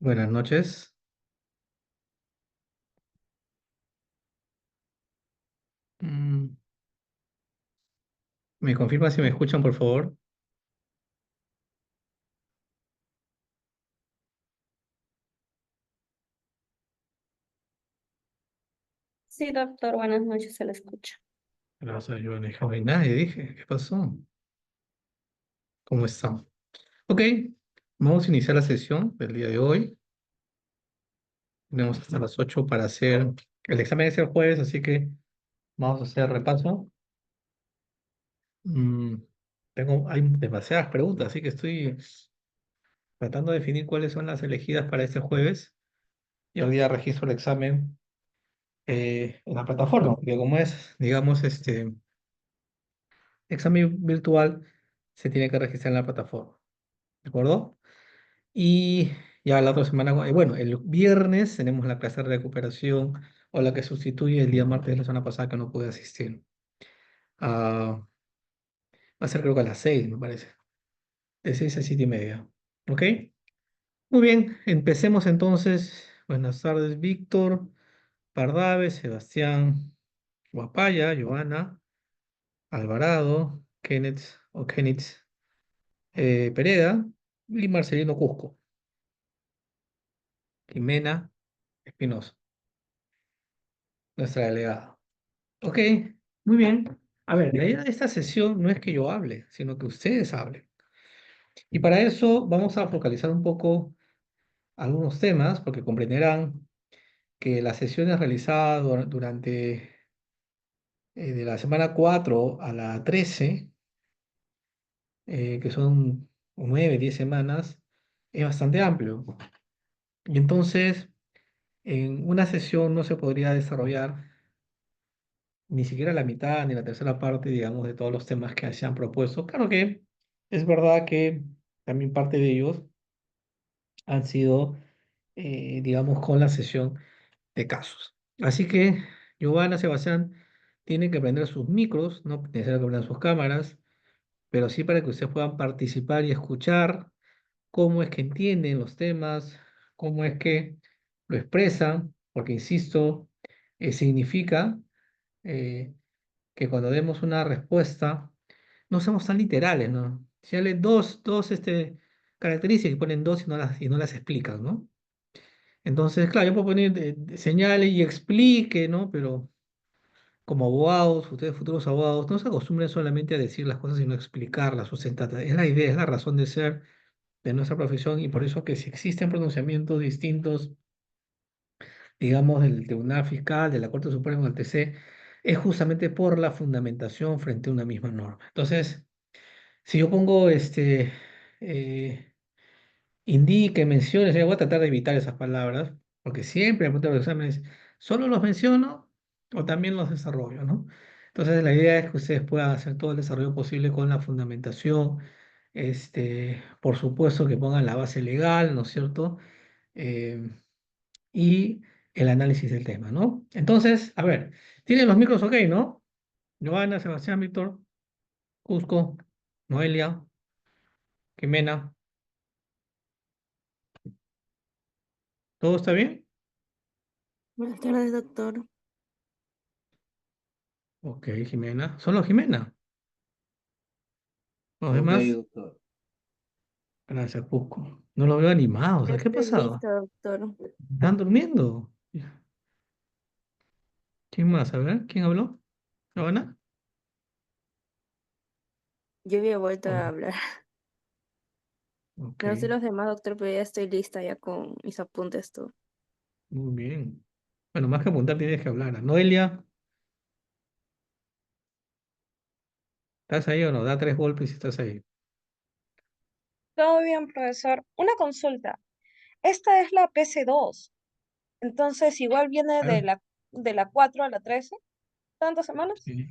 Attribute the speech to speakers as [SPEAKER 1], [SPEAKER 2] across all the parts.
[SPEAKER 1] Buenas noches. Mm, ¿Me confirma si me escuchan, por favor?
[SPEAKER 2] Sí, doctor, buenas noches, se le escucha.
[SPEAKER 1] Gracias, yo no dije, no hay nadie, dije, ¿qué pasó? ¿Cómo están? Ok, vamos a iniciar la sesión del día de hoy. Tenemos hasta las 8 para hacer el examen es el jueves, así que vamos a hacer repaso. Mm, hay demasiadas preguntas, así que estoy tratando de definir cuáles son las elegidas para este jueves. Y hoy día registro el examen en la plataforma, porque como es, digamos, examen virtual se tiene que registrar en la plataforma, ¿de acuerdo? Y ya la otra semana, bueno, el viernes tenemos la clase de recuperación o la que sustituye el día martes de la semana pasada que no pude asistir. Va a ser creo que a las 6, me parece, de 6 a 7:30. ¿Ok? Muy bien, empecemos entonces. Buenas tardes, Víctor, Pardaves, Sebastián, Guapaya, Joana, Alvarado, Kenneth Pereda y Marcelino Cusco. Jimena Espinosa, nuestra delegada. Ok, muy bien. A ver, la idea de esta sesión no es que yo hable, sino que ustedes hablen. Y para eso vamos a focalizar un poco algunos temas, porque comprenderán que las sesiones realizadas durante de la semana 4 a la 13, que son 9, 10 semanas, es bastante amplio. Y entonces, en una sesión no se podría desarrollar ni siquiera la mitad ni la tercera parte, digamos, de todos los temas que se han propuesto. Claro que es verdad que también parte de ellos han sido, digamos, con la sesión de casos. Así que Giovanna, Sebastián, tienen que prender sus micros, no necesariamente que prendan sus cámaras, pero sí para que ustedes puedan participar y escuchar cómo es que entienden los temas, cómo es que lo expresan, porque, insisto, significa... eh, que cuando demos una respuesta no seamos tan literales, ¿no? Si sale dos características y ponen dos y no las explican, ¿no? Entonces, claro, yo puedo poner señales y explique, ¿no? Pero como abogados, ustedes futuros abogados, no se acostumbren solamente a decir las cosas, sino a explicarlas, sustentarlas. Es la idea, es la razón de ser de nuestra profesión y por eso que si existen pronunciamientos distintos, digamos, del Tribunal Fiscal, de la Corte Suprema, del TC, es justamente por la fundamentación frente a una misma norma. Entonces, si yo pongo eh, indique, mencione, yo voy a tratar de evitar esas palabras, porque siempre en los exámenes solo los menciono o también los desarrollo, ¿no? Entonces, la idea es que ustedes puedan hacer todo el desarrollo posible con la fundamentación, por supuesto que pongan la base legal, ¿no es cierto? Eh, y el análisis del tema, ¿no? Entonces, a ver, tienen los micros ok, ¿no? Joana, Sebastián, Víctor, Cusco, Noelia, Jimena, ¿todo está bien?
[SPEAKER 2] Buenas tardes, doctor.
[SPEAKER 1] Ok, Jimena. ¿Solo Jimena? ¿Los
[SPEAKER 3] Ok,
[SPEAKER 1] demás?
[SPEAKER 3] doctor.
[SPEAKER 1] Gracias, Cusco. No los veo animados.
[SPEAKER 2] Ya
[SPEAKER 1] ¿Qué ha
[SPEAKER 2] estoy
[SPEAKER 1] pasado?
[SPEAKER 2] lista, doctor.
[SPEAKER 1] ¿Están durmiendo? ¿Quién más? A ver, ¿quién habló? ¿Joana?
[SPEAKER 2] Yo había vuelto
[SPEAKER 1] Oh,
[SPEAKER 2] a hablar.
[SPEAKER 1] ok,
[SPEAKER 2] No sé los demás, doctor, pero ya estoy lista ya con mis apuntes, todo.
[SPEAKER 1] muy bien. Bueno, más que apuntar tienes que hablar. Noelia, ¿estás ahí o no? Da 3 golpes si estás ahí.
[SPEAKER 4] Todo bien, profesor. Una consulta. Esta es la PC2. Entonces, igual viene
[SPEAKER 1] Claro.
[SPEAKER 4] de la 4 a la 13. ¿Tantas semanas?
[SPEAKER 1] Sí.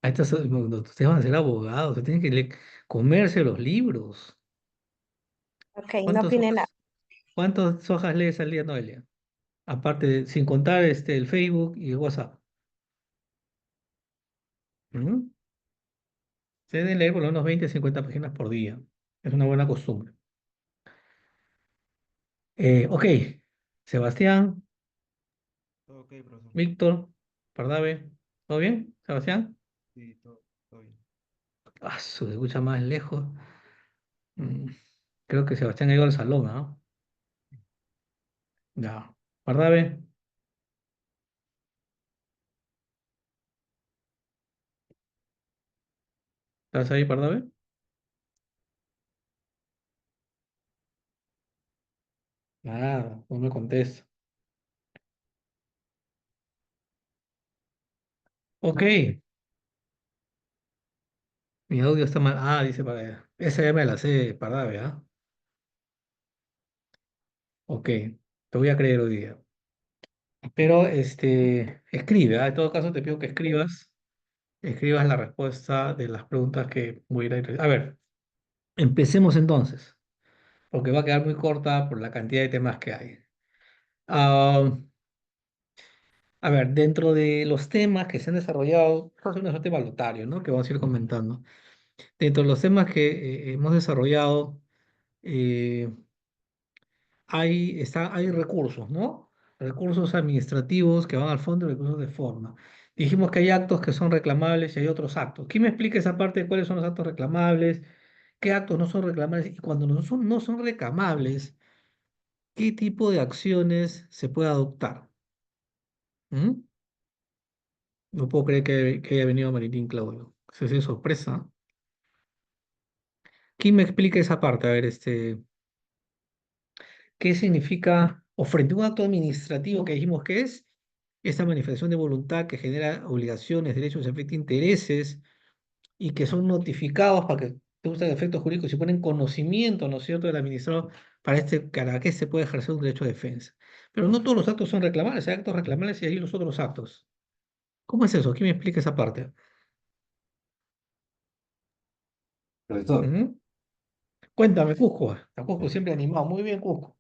[SPEAKER 1] A estas, ustedes van a ser abogados, se tienen que comerse los libros.
[SPEAKER 4] Ok, no
[SPEAKER 1] ¿Cuántas
[SPEAKER 4] opine nada.
[SPEAKER 1] hojas, cuántas hojas lees al día, Noelia? Aparte, sin contar el Facebook y el WhatsApp. ¿Mm? Se deben leer por lo menos 20 50 páginas por día. Es una buena costumbre. Ok, Sebastián,
[SPEAKER 3] Todo ok, profesor.
[SPEAKER 1] Víctor, Pardavé, ¿todo bien? ¿Sebastián?
[SPEAKER 3] Sí, todo bien.
[SPEAKER 1] Ah, se escucha más lejos. Mm, creo que Sebastián ha ido al salón, ¿no? Ya. Pardavé, ¿estás ahí, Pardavé? Nada, no me contesta. Ok, mi audio está mal. Ah, dice Pardavé. Esa ya me la sé, Pardavé, ¿ah? Ok, te voy a creer hoy día. Pero escribe, ¿ah? En todo caso te pido que escribas la respuesta de las preguntas que voy a ir a... A ver, empecemos entonces, porque va a quedar muy corta por la cantidad de temas que hay. Ah, a ver, dentro de los temas que se han desarrollado, vamos a hacer una suerte de balotario, ¿no? Que vamos a ir comentando. Dentro de los temas que hemos desarrollado, eh, hay recursos, ¿no? Recursos administrativos que van al fondo y recursos de forma. Dijimos que hay actos que son reclamables y hay otros actos. ¿Quién me explica esa parte de cuáles son los actos reclamables? ¿Qué actos no son reclamables? Y cuando no son reclamables, ¿qué tipo de acciones se puede adoptar? ¿Mm? No puedo creer que haya venido Maritín Claudio. Se hace sorpresa. ¿Quién me explica esa parte? A ver, ¿qué significa, o frente a un acto administrativo que dijimos que es, esta manifestación de voluntad que genera obligaciones, derechos, afecta intereses y que son notificados para que usen efectos jurídicos y ponen conocimiento, ¿no es cierto?, del administrador para que se pueda ejercer un derecho de defensa. Pero no todos los actos son reclamables, hay actos reclamables y hay los otros actos. ¿Cómo es eso? ¿Quién me explica esa parte?
[SPEAKER 5] Profesor,
[SPEAKER 1] Ujú. Cuéntame, Cusco. Está Cusco siempre animado. Muy bien, Cusco.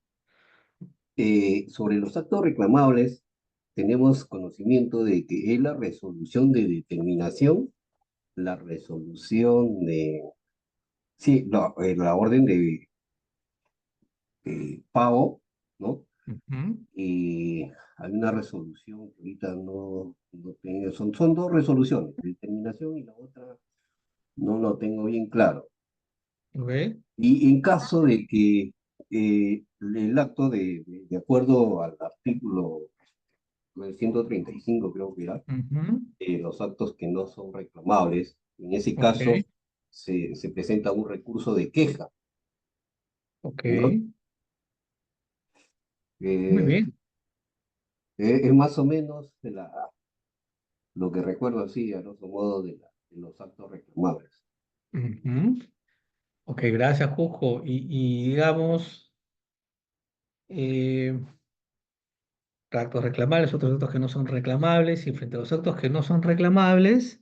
[SPEAKER 5] sobre los actos reclamables, tenemos conocimiento de que es la resolución de determinación, la resolución de, sí, la orden de pago, ¿no?
[SPEAKER 1] Ujú.
[SPEAKER 5] Y hay una resolución que ahorita no tengo, son dos resoluciones, de determinación y la otra no lo tengo bien claro.
[SPEAKER 1] Ok.
[SPEAKER 5] Y en caso de que el acto de acuerdo al artículo 135 creo que era,
[SPEAKER 1] Ujú.
[SPEAKER 5] los actos que no son reclamables. En ese
[SPEAKER 1] Ok.
[SPEAKER 5] caso, se presenta un recurso de queja,
[SPEAKER 1] Ok.
[SPEAKER 5] ¿no?
[SPEAKER 1] Muy
[SPEAKER 5] Eh,
[SPEAKER 1] bien.
[SPEAKER 5] es más o menos lo que recuerdo así, a grosso modo, de los actos reclamables.
[SPEAKER 1] Ujú. Ok, gracias, Cusco. Y digamos, eh, actos reclamables, otros actos que no son reclamables, y frente a los actos que no son reclamables,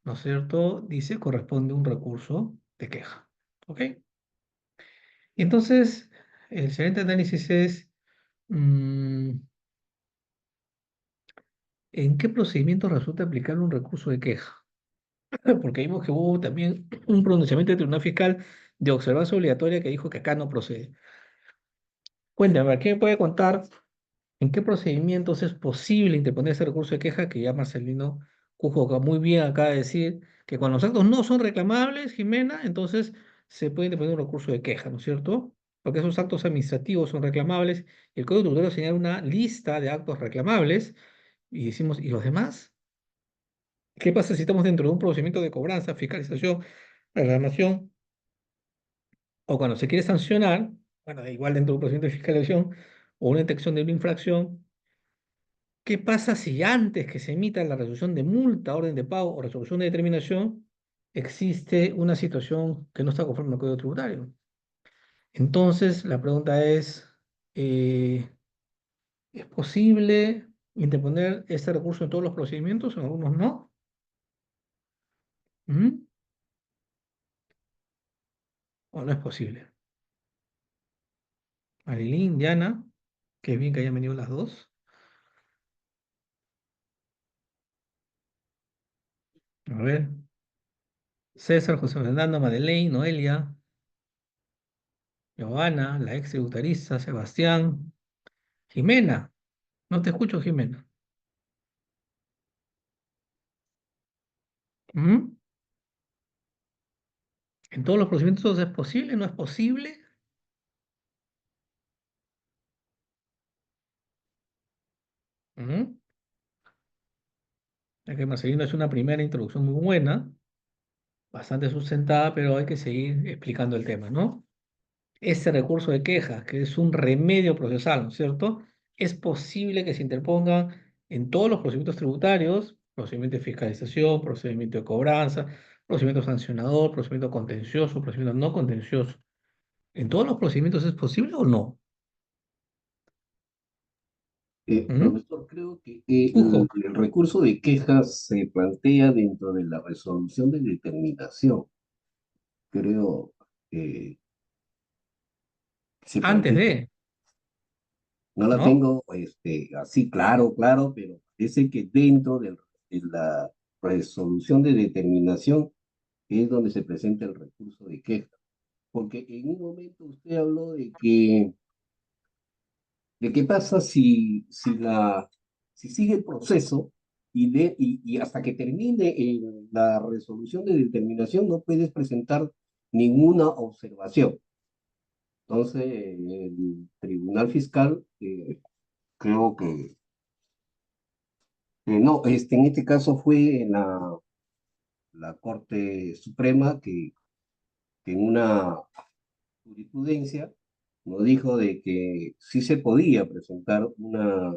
[SPEAKER 1] ¿no es cierto? Dice, corresponde un recurso de queja. ¿Ok? Y entonces, el siguiente análisis es, mm, ¿en qué procedimiento resulta aplicar un recurso de queja? Porque vimos que hubo también un pronunciamiento del Tribunal Fiscal de observancia obligatoria que dijo que acá no procede. Cuéntame, a ver, ¿qué me puede contar? ¿En qué procedimientos es posible interponer ese recurso de queja que ya Marcelino Cujo muy bien acaba de decir que cuando los actos no son reclamables, Jimena, entonces se puede interponer un recurso de queja, ¿no es cierto? Porque esos actos administrativos son reclamables y el Código Tributario señala una lista de actos reclamables y decimos, ¿y los demás? ¿Qué pasa si estamos dentro de un procedimiento de cobranza, fiscalización, reclamación o cuando se quiere sancionar, bueno, igual dentro de un procedimiento de fiscalización o una detección de una infracción? ¿Qué pasa si antes que se emita la resolución de multa, orden de pago o resolución de determinación, existe una situación que no está conforme al Código Tributario? Entonces, la pregunta eh, ¿es posible interponer este recurso en todos los procedimientos? En algunos no. ¿Mm? ¿O no es posible? Marilyn, Diana, qué bien que hayan venido las dos. A ver, César, José Fernando, Madeleine, Noelia, Giovanna, la ex tributarista, Sebastián, Jimena. No te escucho, Jimena. ¿Mm? ¿En todos los procedimientos es posible? ¿No es posible? ¿Mm? Es que Marcelino es una primera introducción muy buena, bastante sustentada, pero hay que seguir explicando el tema, ¿no? Este recurso de queja, que es un remedio procesal, ¿no es cierto? Es posible que se interpongan en todos los procedimientos tributarios, procedimiento de fiscalización, procedimiento de cobranza, procedimiento sancionador, procedimiento contencioso, procedimiento no contencioso. ¿En todos los procedimientos es posible o no? ¿Mm?
[SPEAKER 5] Profesor, creo que
[SPEAKER 1] Ujo,
[SPEAKER 5] el recurso de quejas se plantea dentro de la resolución de determinación. Creo que se
[SPEAKER 1] antes
[SPEAKER 5] plantea.
[SPEAKER 1] de,
[SPEAKER 5] No la
[SPEAKER 1] ¿no?
[SPEAKER 5] tengo así claro, pero parece que dentro de la resolución de determinación es donde se presenta el recurso de queja. Porque en un momento usted habló de qué pasa si sigue el proceso y hasta que termine la resolución de determinación no puedes presentar ninguna observación. Entonces, el Tribunal Fiscal, creo que no, en este caso fue la Corte Suprema que en una jurisprudencia nos dijo de que sí se podía presentar un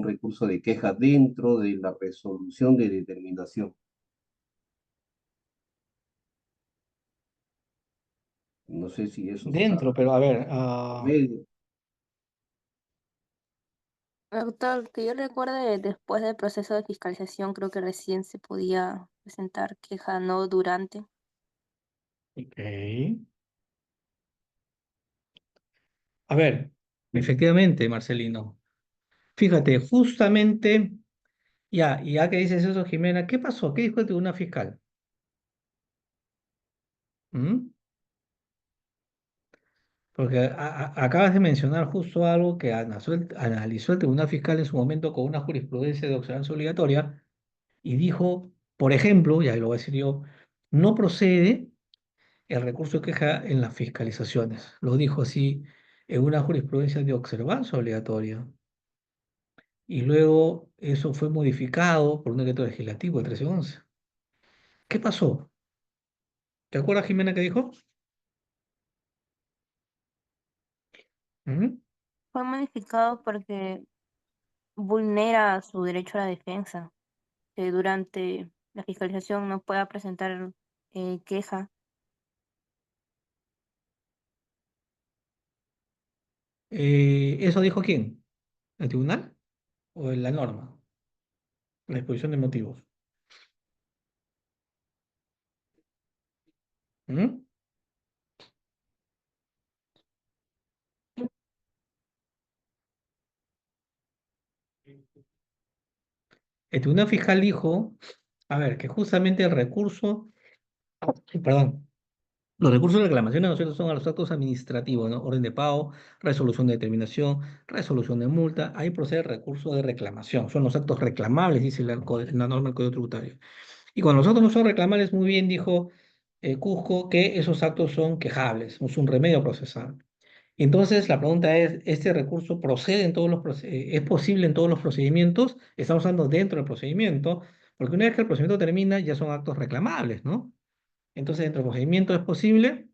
[SPEAKER 5] recurso de queja dentro de la resolución de determinación. No sé si eso está
[SPEAKER 1] Dentro, pero a ver,
[SPEAKER 5] por medio.
[SPEAKER 2] Doctor, que yo recuerde, después del proceso de fiscalización, creo que recién se podía presentar queja, no durante.
[SPEAKER 1] ok. A ver, efectivamente, Marcelino. Fíjate, justamente, ya que dices eso, Jimena, ¿qué pasó? ¿Qué dijo el tribunal fiscal? ¿Mm? Porque acabas de mencionar justo algo que analizó el tribunal fiscal en su momento con una jurisprudencia de observancia obligatoria y dijo, por ejemplo, y ahí lo voy a decir yo, no procede el recurso de queja en las fiscalizaciones. Lo dijo así en una jurisprudencia de observancia obligatoria. Y luego eso fue modificado por un decreto legislativo de 1311. ¿Qué pasó? ¿Te acuerdas, Jimena, qué dijo? ¿Mm?
[SPEAKER 2] Fue modificado porque vulnera su derecho a la defensa, que durante la fiscalización no pueda presentar queja.
[SPEAKER 1] ¿Eso dijo quién? ¿El tribunal o en la norma? La exposición de motivos. ¿Mm? El tribunal fiscal dijo, a ver, que justamente el recurso, perdón, los recursos de reclamación de nosotros son a los actos administrativos, ¿no? Orden de pago, resolución de determinación, resolución de multa. Ahí procede el recurso de reclamación. Son los actos reclamables, dice la norma del Código Tributario. Y cuando los actos no son reclamables, muy bien dijo Cusco que esos actos son quejables, es un remedio procesal. Y entonces la pregunta es, ¿este recurso procede en todos es posible en todos los procedimientos? Estamos hablando dentro del procedimiento, porque una vez que el procedimiento termina, ya son actos reclamables, ¿no? Entonces, dentro del procedimiento es posible.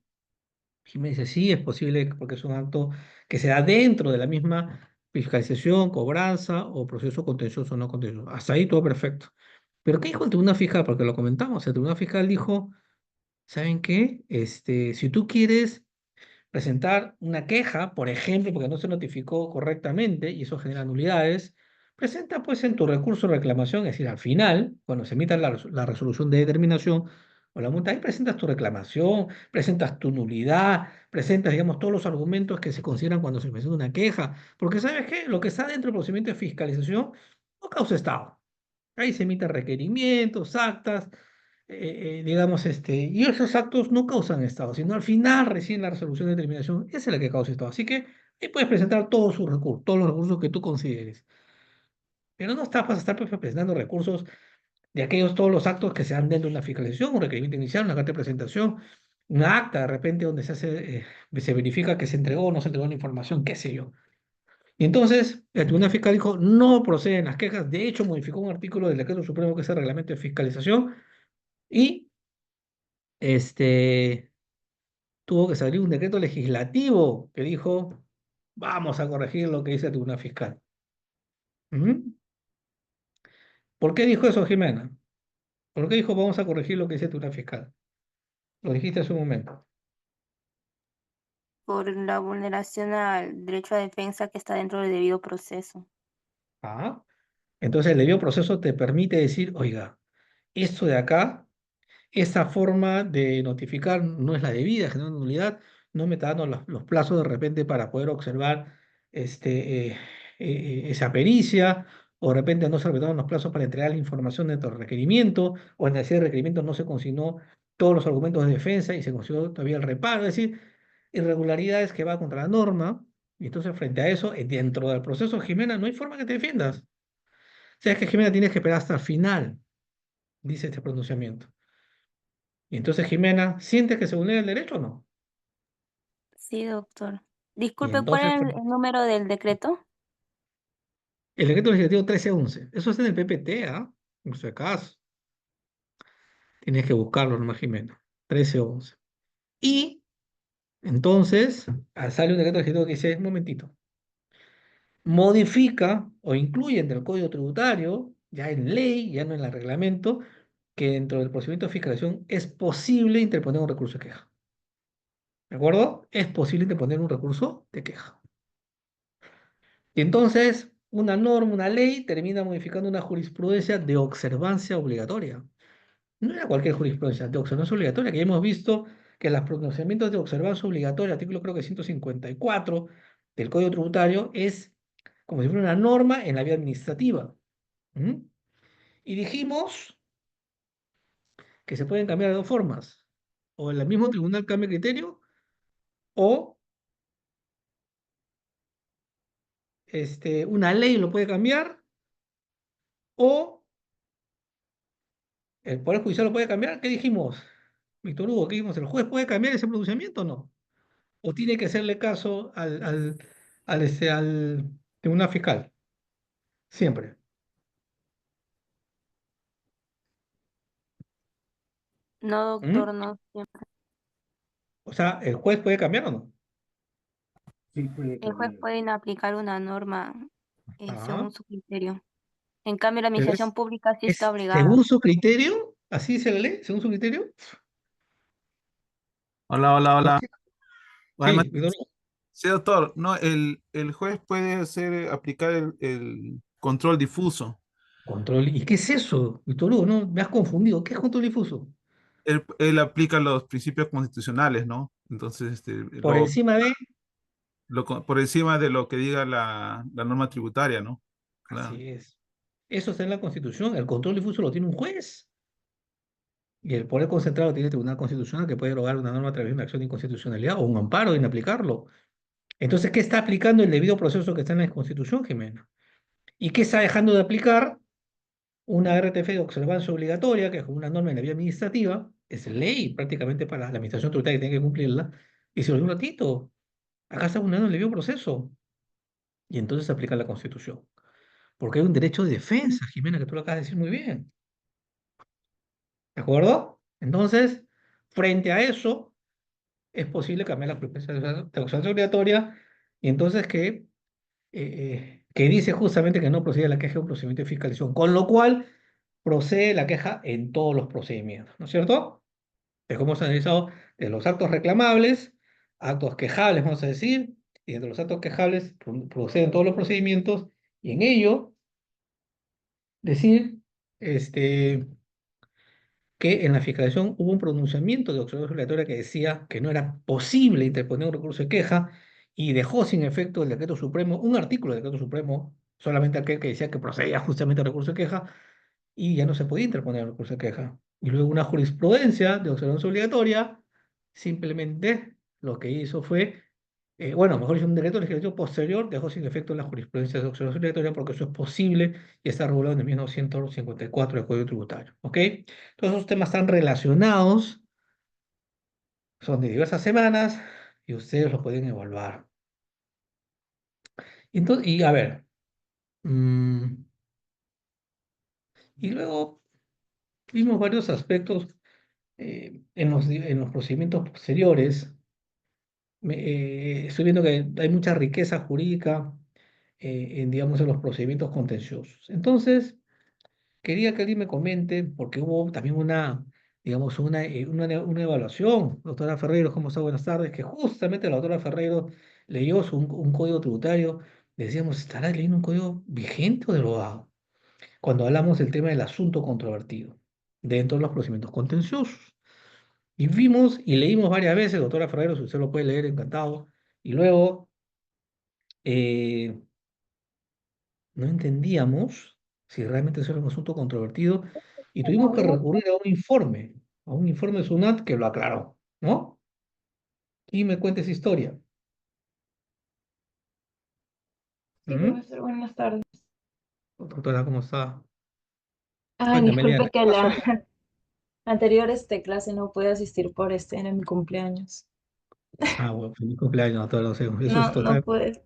[SPEAKER 1] Y me dice, sí, es posible porque es un acto que se da dentro de la misma fiscalización, cobranza o proceso contencioso o no contencioso. Hasta ahí todo perfecto. Pero ¿qué dijo el tribunal fiscal? Porque lo comentamos, el tribunal fiscal dijo, ¿saben qué? Si tú quieres presentar una queja, por ejemplo, porque no se notificó correctamente y eso genera nulidades, presenta pues en tu recurso de reclamación, es decir, al final, cuando se emita la resolución de determinación o la multa, ahí presentas tu reclamación, presentas tu nulidad, presentas, digamos, todos los argumentos que se consideran cuando se presenta una queja, porque ¿sabes qué? Lo que está dentro del procedimiento de fiscalización no causa estado. Ahí se emiten requerimientos, actas, digamos, y esos actos no causan estado, sino al final recién la resolución de determinación, esa es la que causa estado. Así que ahí puedes presentar todos sus recursos, todos los recursos que tú consideres. Pero no estás, vas a estar pues, presentando recursos de aquellos todos los actos que se dan dentro de una fiscalización, un requerimiento inicial, una carta de presentación, una acta de repente donde se verifica que se entregó o no se entregó la información, qué sé yo. Y entonces el Tribunal Fiscal dijo, no proceden las quejas, de hecho modificó un artículo del Decreto Supremo que es el Reglamento de Fiscalización y este, tuvo que salir un decreto legislativo que dijo, vamos a corregir lo que dice el Tribunal Fiscal. ¿Mm? ¿Por qué dijo eso, Jimena? ¿Por qué dijo vamos a corregir lo que dice el Tribunal Fiscal? Lo dijiste hace un momento.
[SPEAKER 2] por la vulneración al derecho a defensa que está dentro del debido proceso.
[SPEAKER 1] Ah, entonces el debido proceso te permite decir, oiga, esto de acá, esta forma de notificar no es la debida, genera nulidad, no me está dando los plazos de repente para poder observar esa pericia, o de repente no se respetaron los plazos para entregar la información dentro del requerimiento, o en ese requerimiento no se consignó todos los argumentos de defensa y se consignó todavía el reparo, es decir, irregularidades que va contra la norma, y entonces frente a eso, dentro del proceso, Jimena, no hay forma que te defiendas. O sea, es que Jimena tienes que esperar hasta el final, dice este pronunciamiento. Y entonces, Jimena, ¿sientes que se vulnera el derecho o no?
[SPEAKER 2] Sí, doctor.
[SPEAKER 1] Y
[SPEAKER 2] Disculpe, ¿cuál
[SPEAKER 1] entonces,
[SPEAKER 2] es el número del decreto?
[SPEAKER 1] el decreto legislativo 1311, eso está en el PPT, ¿ah? No sé caso. Tienes que buscarlo nomás, Jimena. 1311. Y entonces, sale un decreto legislativo que dice, un momentito, modifica o incluye en el Código Tributario, ya en ley, ya no en el reglamento, que dentro del procedimiento de fiscalización es posible interponer un recurso de queja. ¿De acuerdo? Es posible interponer un recurso de queja. Y entonces, una norma, una ley, termina modificando una jurisprudencia de observancia obligatoria. No era cualquier jurisprudencia, de observancia obligatoria, que ya hemos visto que los pronunciamientos de observancia obligatoria, artículo creo que 154 del Código Tributario, es como si fuera una norma en la vía administrativa. ¿Mm? Y dijimos que se pueden cambiar de dos formas. O el mismo tribunal cambia criterio, o una ley lo puede cambiar, o el Poder Judicial lo puede cambiar. ¿Qué dijimos? Víctor Hugo, ¿qué dijimos? ¿El juez puede cambiar ese pronunciamiento o no? ¿O tiene que hacerle caso al tribunal fiscal? Siempre.
[SPEAKER 2] No,
[SPEAKER 1] ¿Mm?
[SPEAKER 2] doctor, no siempre.
[SPEAKER 1] O sea, ¿el juez puede cambiar o no?
[SPEAKER 5] Sí, puede
[SPEAKER 2] El juez
[SPEAKER 5] cambiar.
[SPEAKER 2] puede aplicar una norma
[SPEAKER 1] Ah,
[SPEAKER 2] según su criterio. En cambio, la
[SPEAKER 1] pero
[SPEAKER 2] administración pública sí está
[SPEAKER 1] es
[SPEAKER 2] obligada.
[SPEAKER 1] según su criterio, así dice la ley, según su criterio.
[SPEAKER 6] Hola, hola,
[SPEAKER 1] ¿Por
[SPEAKER 6] hola.
[SPEAKER 1] qué?
[SPEAKER 6] Además,
[SPEAKER 1] Sí, Víctor Hugo.
[SPEAKER 6] sí, doctor, no, el juez puede aplicar el control difuso.
[SPEAKER 1] Control. ¿Y qué es eso, Víctor Hugo? No, me has confundido. ¿Qué es control difuso?
[SPEAKER 6] Él aplica los principios constitucionales, ¿no? Entonces,
[SPEAKER 1] Por encima de.
[SPEAKER 6] por encima de lo que diga la norma tributaria, ¿no? Claro.
[SPEAKER 1] Así es. Eso está en la Constitución. El control difuso lo tiene un juez. Y el poder concentrado tiene el Tribunal Constitucional que puede derogar una norma a través de una acción de inconstitucionalidad o un amparo en aplicarlo. Entonces, ¿qué está aplicando el debido proceso que está en la Constitución, Jimena? ¿Y qué está dejando de aplicar? Una RTF de observancia obligatoria, que es una norma en la vía administrativa, es ley prácticamente para la administración tributaria que tiene que cumplirla, y se lo digo un ratito, acá está vulnerando el debido proceso, y entonces se aplica la Constitución. Porque hay un derecho de defensa, Jimena, que tú lo acabas de decir muy bien. ¿De acuerdo? Entonces, frente a eso, es posible cambiar la jurisprudencia de observancia obligatoria, y entonces que dice justamente que no procede la queja de un procedimiento de fiscalización, con lo cual procede la queja en todos los procedimientos, ¿no es cierto? Es como se ha analizado de los actos reclamables, actos quejables, vamos a decir, y entre los actos quejables proceden todos los procedimientos, y en ello decir que en la fiscalización hubo un pronunciamiento de observación obligatoria que decía que no era posible interponer un recurso de queja y dejó sin efecto el decreto supremo, un artículo del decreto supremo, solamente aquel que decía que procedía justamente el recurso de queja y ya no se podía interponer el recurso de queja. y luego una jurisprudencia de observancia obligatoria, simplemente lo que hizo fue, bueno, mejor dicho, un decreto legislativo posterior dejó sin efecto la jurisprudencia de observancia obligatoria porque eso es posible y está regulado en el 1954 del Código Tributario. ¿Ok? Todos esos temas están relacionados, son de diversas semanas y ustedes lo pueden evaluar. Entonces, y a ver, y luego vimos varios aspectos en los procedimientos posteriores. Estoy viendo que hay mucha riqueza jurídica digamos, en los procedimientos contenciosos. Entonces, quería que alguien me comente, porque hubo también digamos, una evaluación, doctora Ferreiro, ¿cómo está? Buenas tardes, que justamente la doctora Ferreiro leyó un código tributario, decíamos, ¿estará leyendo un código vigente o derogado? Cuando hablamos del tema del asunto controvertido dentro de los procedimientos contenciosos. Y vimos y leímos varias veces, doctora Ferrero, si usted lo puede leer, encantado. Y luego eh, no entendíamos si realmente eso era un asunto controvertido y tuvimos que recurrir a un informe de SUNAT que lo aclaró, ¿no? Y me cuenta esa historia.
[SPEAKER 7] Sí,
[SPEAKER 1] ¿Mm?
[SPEAKER 7] profesor, buenas tardes.
[SPEAKER 1] Doctora, ¿cómo está?
[SPEAKER 7] Ay,
[SPEAKER 1] Cuéntame,
[SPEAKER 7] disculpe
[SPEAKER 1] Eliana, ¿qué
[SPEAKER 7] que
[SPEAKER 1] pasó?
[SPEAKER 7] la anterior clase no pude asistir por era mi cumpleaños.
[SPEAKER 1] Ah, bueno, feliz cumpleaños, doctora, lo sé, eso es
[SPEAKER 7] No, no
[SPEAKER 1] total.
[SPEAKER 7] pude.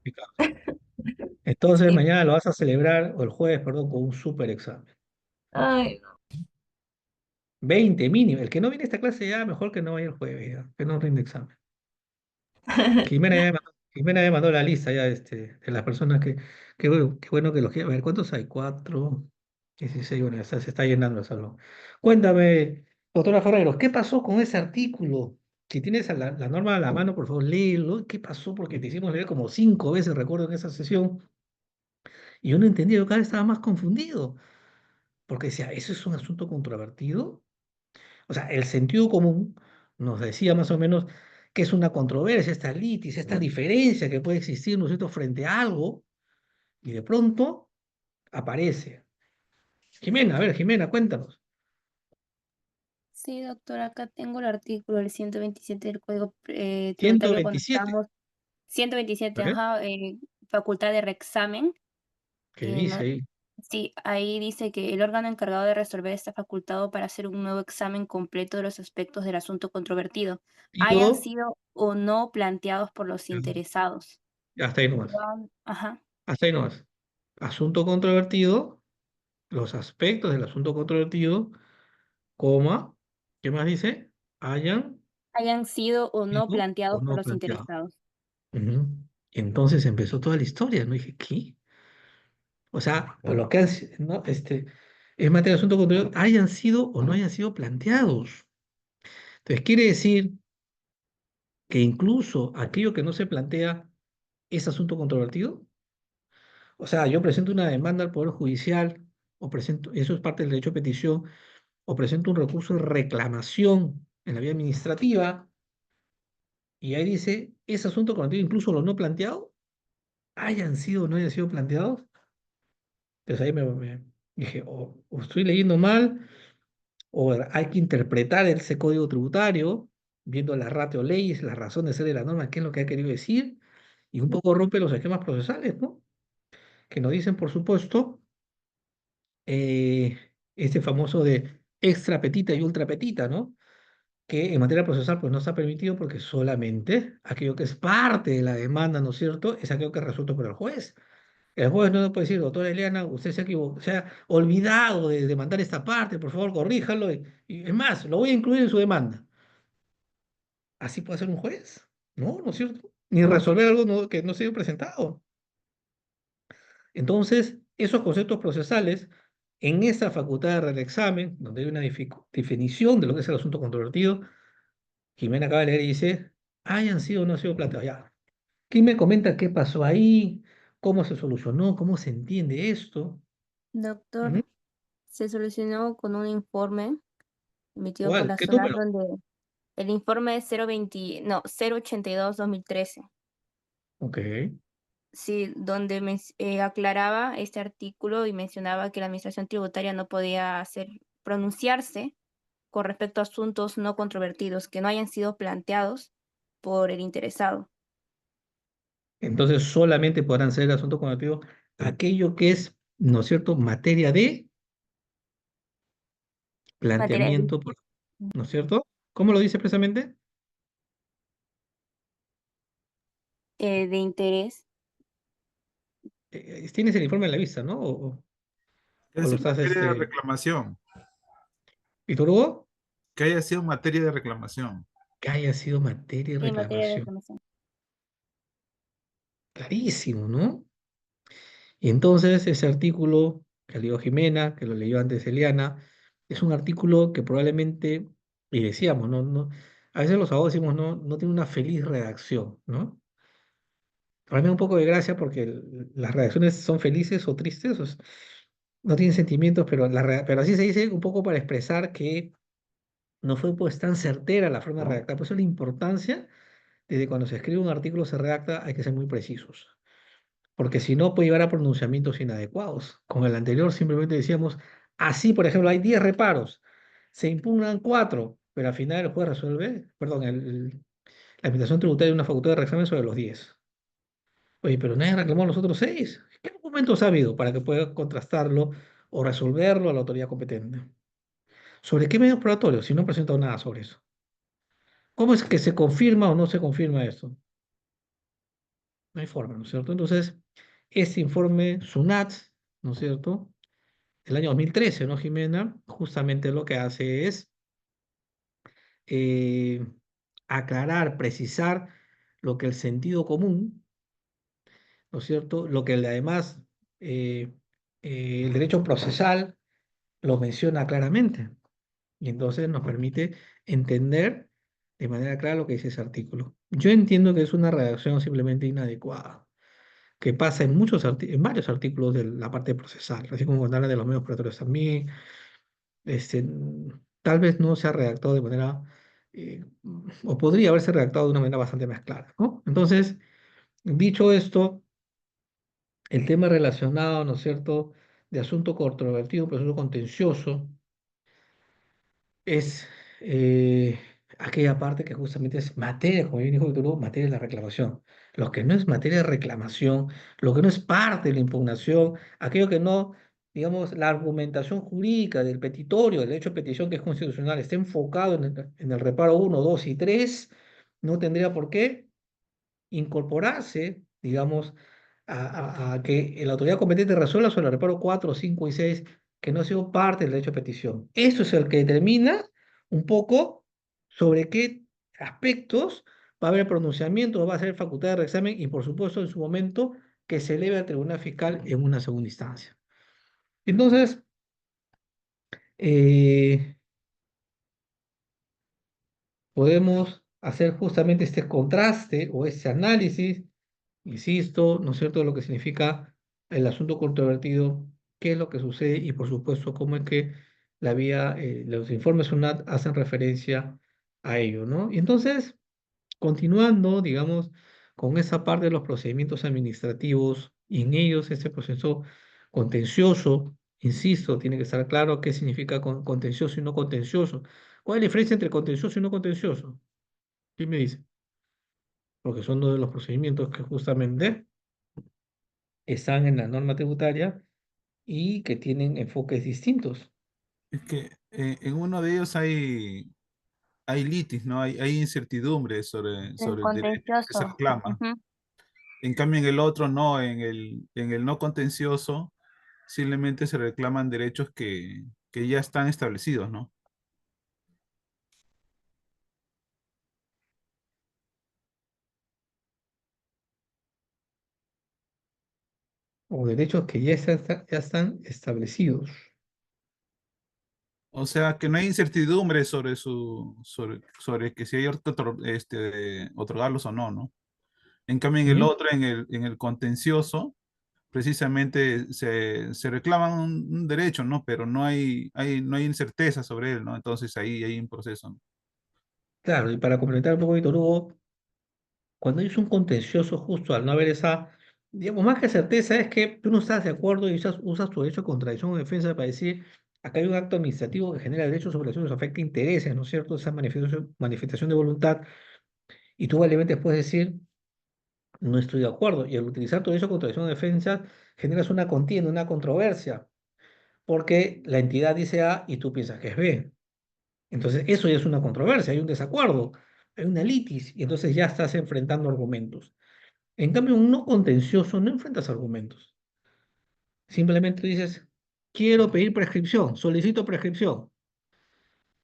[SPEAKER 1] Entonces,
[SPEAKER 7] Sí.
[SPEAKER 1] mañana lo vas a celebrar, o el jueves, perdón, con un super examen.
[SPEAKER 7] Ay,
[SPEAKER 1] 20 mínimo. El que no viene a esta clase ya, mejor que no vaya el jueves, ya, que no rinde examen. Jimena ya mandó la lista ya de las personas qué bueno que los quiere. A ver, ¿cuántos hay? 4, 16, bueno, se está llenando el salón. Cuéntame, doctora Ferreros, ¿qué pasó con ese artículo? Si tienes la norma a la mano, por favor, léelo. ¿Qué pasó? Porque te hicimos leer como 5 veces, recuerdo, en esa sesión, y yo no entendía, yo cada vez estaba más confundido, porque decía, ¿eso es un asunto controvertido? O sea, el sentido común nos decía más o menos que es una controversia, esta litis, esta diferencia que puede existir, ¿no es cierto?, frente a algo, y de pronto aparece. Jimena, a ver, Jimena, cuéntanos.
[SPEAKER 2] Sí, doctor, acá tengo el artículo, el 127 del Código Tributario cuando
[SPEAKER 1] 127,
[SPEAKER 2] estamos, 127,
[SPEAKER 1] ¿eh?
[SPEAKER 2] ajá, facultad de reexamen.
[SPEAKER 1] ¿Qué dice ahí?
[SPEAKER 2] Sí, ahí dice que el órgano encargado de resolver está facultado para hacer un nuevo examen completo de los aspectos del asunto controvertido, hayan
[SPEAKER 1] Pido,
[SPEAKER 2] sido o no planteados por los
[SPEAKER 1] ya,
[SPEAKER 2] interesados.
[SPEAKER 1] hasta ahí nomás,
[SPEAKER 2] Ajá.
[SPEAKER 1] hasta ahí nomás. Asunto controvertido, los aspectos del asunto controvertido, coma, ¿qué más dice? Hayan
[SPEAKER 2] Hayan sido o no
[SPEAKER 1] sido o
[SPEAKER 2] planteados por
[SPEAKER 1] no
[SPEAKER 2] los
[SPEAKER 1] planteado.
[SPEAKER 2] interesados.
[SPEAKER 1] Ujú. Entonces empezó toda la historia, ¿no? Dije, ¿qué? O sea, lo que han, ¿no? Es materia de asunto controversial, hayan sido o no hayan sido planteados. Entonces, quiere decir que incluso aquello que no se plantea es asunto controvertido. O sea, yo presento una demanda al Poder Judicial, o presento, eso es parte del derecho a petición, o presento un recurso de reclamación en la vía administrativa, y ahí dice, es asunto controvertido, incluso lo no planteado, hayan sido o no hayan sido planteados. Entonces ahí me dije, o estoy leyendo mal, o hay que interpretar ese código tributario, viendo las ratio leyes, las razones de ser de la norma, qué es lo que ha querido decir, y un poco rompe los esquemas procesales, ¿no? Que nos dicen, por supuesto, este famoso de extra petita y ultra petita, ¿no? Que en materia procesal pues no está permitido porque solamente aquello que es parte de la demanda, ¿no es cierto?, es aquello que es resuelto por el juez. El juez no puede decir, doctora Eliana, usted se ha olvidado de demandar esta parte, por favor, corríjalo. Y es más, lo voy a incluir en su demanda. ¿Así puede ser un juez? No, ¿no es cierto? Ni resolver algo que no se haya presentado. Entonces, esos conceptos procesales, en esa facultad del examen, donde hay una definición de lo que es el asunto controvertido, Jimena acaba de leer y dice, hayan sido o no sido planteados. Ya. ¿Quién me comenta qué pasó ahí? ¿Cómo se solucionó? ¿Cómo se entiende esto? ¿Mm?
[SPEAKER 2] Doctor, se solucionó con un informe emitido por
[SPEAKER 1] ¿Cuál?
[SPEAKER 2] la
[SPEAKER 1] ¿Qué
[SPEAKER 2] SUNAT
[SPEAKER 1] número?
[SPEAKER 2] donde el informe es 020, no, 082-2013.
[SPEAKER 1] Ok.
[SPEAKER 2] Sí, donde aclaraba este artículo y mencionaba que la administración tributaria no podía pronunciarse con respecto a asuntos no controvertidos que no hayan sido planteados por el interesado.
[SPEAKER 1] Entonces solamente podrán ser asuntos controvertidos aquello que es, ¿no es cierto?, materia de
[SPEAKER 2] Materia
[SPEAKER 1] planteamiento, ¿no es cierto? ¿Cómo lo dice expresamente?
[SPEAKER 2] de interés.
[SPEAKER 1] Tienes el informe en la vista, ¿no? O
[SPEAKER 6] Es
[SPEAKER 1] lo
[SPEAKER 6] en
[SPEAKER 1] estás,
[SPEAKER 6] materia de reclamación,
[SPEAKER 1] Víctor Hugo,
[SPEAKER 6] que haya sido materia de reclamación.
[SPEAKER 1] que haya sido materia de
[SPEAKER 2] Sí, materia de
[SPEAKER 1] reclamación.
[SPEAKER 2] reclamación.
[SPEAKER 1] Clarísimo, ¿no? Y entonces ese artículo que leyó Jimena, que lo leyó antes Eliana, es un artículo que probablemente, y decíamos, a veces los abogados decimos, no tiene una feliz redacción, ¿no? A mí me da un poco de gracia porque las redacciones son felices o tristes, no tienen sentimientos, pero así se dice un poco para expresar que no fue pues tan certera la forma de redactar. Por eso la importancia de que cuando se escribe un artículo se redacta hay que ser muy precisos, porque si no puede llevar a pronunciamientos inadecuados. Con el anterior simplemente decíamos, así por ejemplo hay 10 reparos, se impugnan 4, pero al final el juez resuelve, perdón, la Administración Tributaria una facultad de reexamen sobre los 10. Oye, pero nadie reclamó los otros 6. ¿Qué documentos ha habido para que pueda contrastarlo o resolverlo a la autoridad competente? ¿Sobre qué medios probatorios? Si no han presentado nada sobre eso. ¿Cómo es que se confirma o no se confirma esto? No hay forma, ¿no es cierto? Entonces, este informe SUNAT, ¿no es cierto? El año 2013, ¿no, Jimena? Justamente lo que hace es eh, aclarar, precisar lo que el sentido común, ¿no es cierto? Lo que además eh, el derecho procesal lo menciona claramente. Y entonces nos permite entender de manera clara lo que dice ese artículo. Yo entiendo que es una redacción simplemente inadecuada, que pasa en varios artículos de la parte procesal, así como cuando habla de los medios operatorios también. Tal vez no se ha redactado de manera, o podría haberse redactado de una manera bastante más clara, ¿no? Entonces, dicho esto, el tema relacionado, ¿no es cierto?, de asunto controvertido, proceso contencioso, es aquella parte que justamente es materia, como bien dijo Víctor Hugo, materia de la reclamación. Lo que no es materia de reclamación, lo que no es parte de la impugnación, aquello que no, digamos, la argumentación jurídica del petitorio, del hecho de petición que es constitucional, está enfocado en el reparo 1, 2 y 3, no tendría por qué incorporarse, digamos, a que la autoridad competente resuelva sobre el reparo 4, 5 y 6 que no ha sido parte del derecho de petición. Eso es el que determina un poco sobre qué aspectos va a haber pronunciamiento, va a ser facultad de reexamen y, por supuesto, en su momento, que se eleve al Tribunal Fiscal en una segunda instancia. Entonces, eh, podemos hacer justamente este contraste o este análisis, insisto, ¿no es cierto?, lo que significa el asunto controvertido, qué es lo que sucede y, por supuesto, cómo es que los informes SUNAT hacen referencia a ello, ¿no? Y entonces, continuando, digamos, con esa parte de los procedimientos administrativos y en ellos ese proceso contencioso, insisto, tiene que estar claro qué significa contencioso y no contencioso. ¿Cuál es la diferencia entre contencioso y no contencioso? ¿Quién me dice? Porque son dos de los procedimientos que justamente están en la norma tributaria y que tienen enfoques distintos.
[SPEAKER 6] Es que en uno de ellos hay litis, ¿no? Hay incertidumbre
[SPEAKER 2] El
[SPEAKER 6] sobre el derecho que se
[SPEAKER 2] contencioso.
[SPEAKER 6] reclama.
[SPEAKER 2] Ujú.
[SPEAKER 6] En cambio, en el otro no, en el no contencioso, simplemente se reclaman derechos que ya están establecidos, ¿no?
[SPEAKER 1] O derechos que ya están establecidos.
[SPEAKER 6] O sea, que no hay incertidumbre sobre que si hay que otorgarlos o no, ¿no? En cambio, en el
[SPEAKER 1] ¿Mm?
[SPEAKER 6] otro, en el contencioso, precisamente se reclaman un derecho, ¿no? Pero no hay incerteza sobre él, ¿no? Entonces ahí hay un proceso, ¿no?
[SPEAKER 1] Claro, y para complementar un poco, Víctor Hugo, cuando es un contencioso justo al no haber esa, digamos, más que certeza, es que tú no estás de acuerdo y usas tu derecho de contradicción o defensa para decir, Acá hay un acto administrativo que genera derechos sobre acciones, afecta intereses, ¿no es cierto? Esa manifestación de voluntad. Y tú validamente puedes decir, no estoy de acuerdo. Y al utilizar todo eso contra acción de defensa, generas una contienda, una controversia, porque la entidad dice A y tú piensas que es B. Entonces, eso ya es una controversia, hay un desacuerdo, hay una litis, y entonces ya estás enfrentando argumentos. En cambio, un no contencioso no enfrentas argumentos. Simplemente dices, quiero pedir prescripción, solicito prescripción.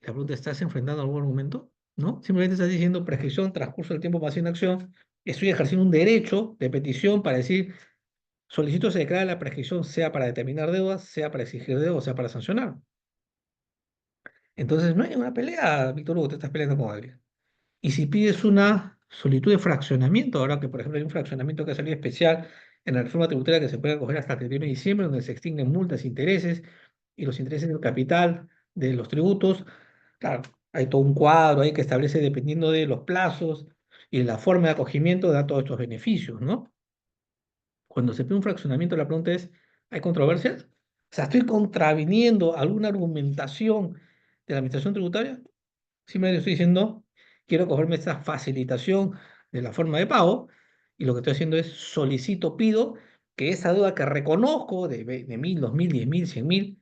[SPEAKER 1] La pregunta, ¿estás enfrentando algún argumento? ¿No? Simplemente estás diciendo prescripción, transcurso del tiempo para sin acción. Estoy ejerciendo un derecho de petición para decir, solicito se declara la prescripción, sea para determinar deudas, sea para exigir deudas, sea para sancionar. Entonces, no hay una pelea, Víctor Hugo, te estás peleando con alguien. Y si pides una solicitud de fraccionamiento, ahora que por ejemplo hay un fraccionamiento que ha salido especial en la reforma tributaria que se puede acoger hasta el 31 de diciembre, donde se extinguen multas, intereses y los intereses del capital de los tributos, claro, hay todo un cuadro ahí que establece, dependiendo de los plazos y la forma de acogimiento, da todos estos beneficios, ¿no? Cuando se pide un fraccionamiento, la pregunta es, ¿hay controversias? O sea, ¿estoy contraviniendo alguna argumentación de la administración tributaria? Simplemente estoy diciendo, quiero cogerme esta facilitación de la forma de pago y lo que estoy haciendo es solicito, pido que esa deuda que reconozco de 1.000, 2.000, 10.000, 100.000,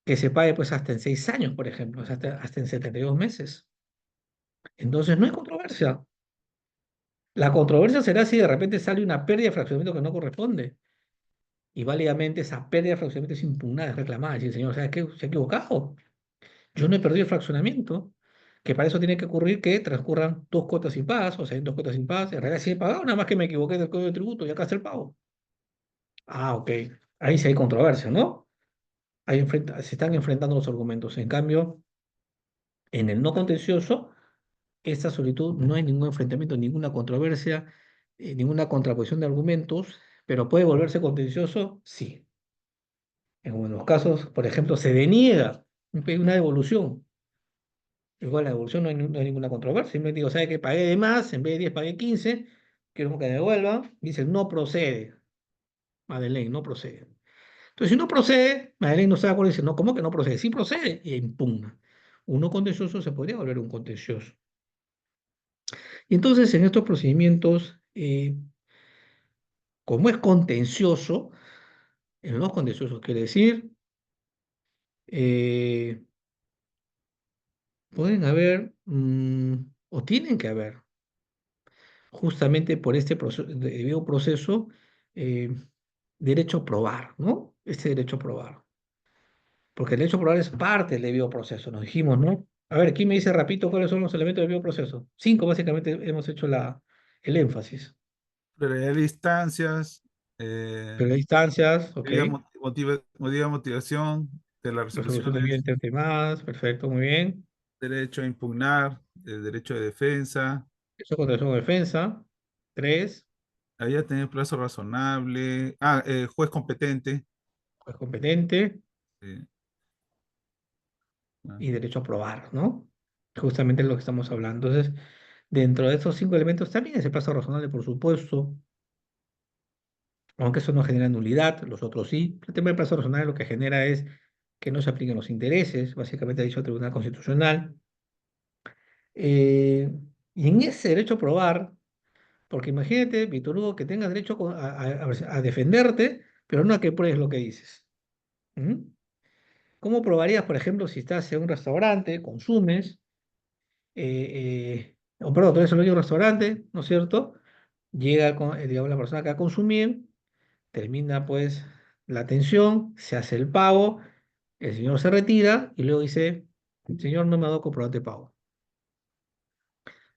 [SPEAKER 1] que se pague pues hasta en 6 años, por ejemplo, o sea, hasta en 72 meses. Entonces no hay controversia. La controversia será si de repente sale una pérdida de fraccionamiento que no corresponde y válidamente esa pérdida de fraccionamiento es impugnada, es reclamada, decir, señor, ¿sabes qué? Se ha equivocado. Yo no he perdido el fraccionamiento, que para eso tiene que ocurrir que transcurran 2 cuotas impagas, o sea, hay 2 cuotas impagas, en realidad sí he pagado, nada más que me equivoqué del código de tributo y acá está el pago. Ah, ok, ahí sí hay controversia, ¿no? Se están enfrentando los argumentos. En cambio, en el no contencioso, esta solicitud no hay ningún enfrentamiento, ninguna controversia, ninguna contraposición de argumentos, pero puede volverse contencioso, sí. En algunos casos, por ejemplo, se deniega una devolución. Igual la devolución no hay ninguna controversia. Simplemente digo, ¿sabe que pagué de más? En vez de 10 pagué 15. Quiero que me devuelvan. Dicen, no procede. Madeleine, no procede. Entonces, si no procede, Madeleine no está de acuerdo y dice, no, ¿cómo que no procede? Sí procede y impugna. Uno contencioso se podría volver un contencioso. Y entonces, en estos procedimientos, como es contencioso, en los contenciosos quiere decir, eh, pueden haber, o tienen que haber, justamente por este debido proceso, eh, derecho a probar, ¿no? Este derecho a probar. Porque el derecho a probar es parte del debido proceso, nos dijimos, ¿no? A ver, aquí me dice rapidito cuáles son los elementos del debido proceso. 5, básicamente, hemos hecho el énfasis.
[SPEAKER 6] Prioridad de instancias, eh,
[SPEAKER 1] Pero las instancias, ok.
[SPEAKER 6] motivación de las
[SPEAKER 1] Resolución de
[SPEAKER 6] resoluciones,
[SPEAKER 1] bienes más, perfecto, muy bien.
[SPEAKER 6] derecho a impugnar, el derecho de defensa,
[SPEAKER 1] Eso es contra defensa. 3,
[SPEAKER 6] ahí ya tener plazo razonable, juez competente,
[SPEAKER 1] juez competente
[SPEAKER 6] eh, ah,
[SPEAKER 1] y derecho a probar, ¿no? Justamente es lo que estamos hablando. Entonces, dentro de esos 5 elementos también ese plazo razonable, por supuesto, aunque eso no genera nulidad, los otros sí. El tema del plazo razonable lo que genera es que no se apliquen los intereses, básicamente ha dicho el Tribunal Constitucional. Eh, y en ese derecho a probar, porque imagínate, Víctor Hugo, que tengas derecho a defenderte, pero no a que pruebes lo que dices. ¿Mm? ¿Cómo probarías, por ejemplo, si estás en un restaurante, consumes, o perdón, tú eres el dueño de un restaurante, ¿no es cierto? Llega, digamos, la persona que va a consumir, termina pues la atención, se hace el pago, el señor se retira y luego dice, señor, no me ha dado comprobante de pago.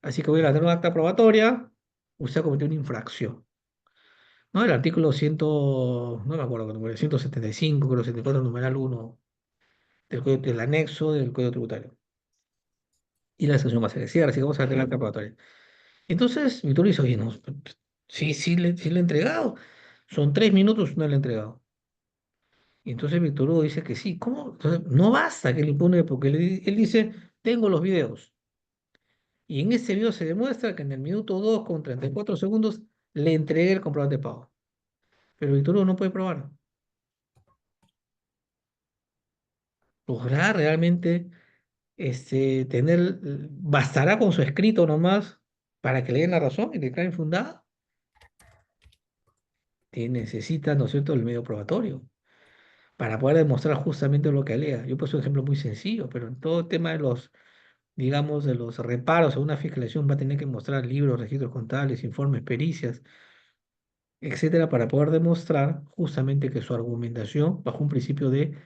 [SPEAKER 1] Así que voy a dar una acta probatoria, usted ha cometido una infracción. ¿No? El artículo 100, no me acuerdo qué número, 175, creo, 74, numeral 1 del anexo del Código Tributario. Y la sanción va a ser de cierre, así que vamos a hacer la acta probatoria. Entonces, Víctor dice, oye, no, sí, sí le he entregado. Son 3 minutos, no le he entregado. Y entonces Víctor Hugo dice que sí. ¿Cómo? Entonces, no basta que le impone, porque él dice, tengo los videos. Y en ese video se demuestra que en el minuto 2 con 34 segundos le entregué el comprobante de pago. Pero Víctor Hugo no puede probar. ¿Podrá realmente bastará con su escrito nomás para que le den la razón y le declaren infundada? Necesita, ¿no es cierto?, el medio probatorio para poder demostrar justamente lo que alega. Yo puse un ejemplo muy sencillo, pero en todo el tema de los, digamos, de los reparos a una fiscalización va a tener que mostrar libros, registros contables, informes, pericias, etcétera, para poder demostrar justamente que su argumentación, bajo un principio de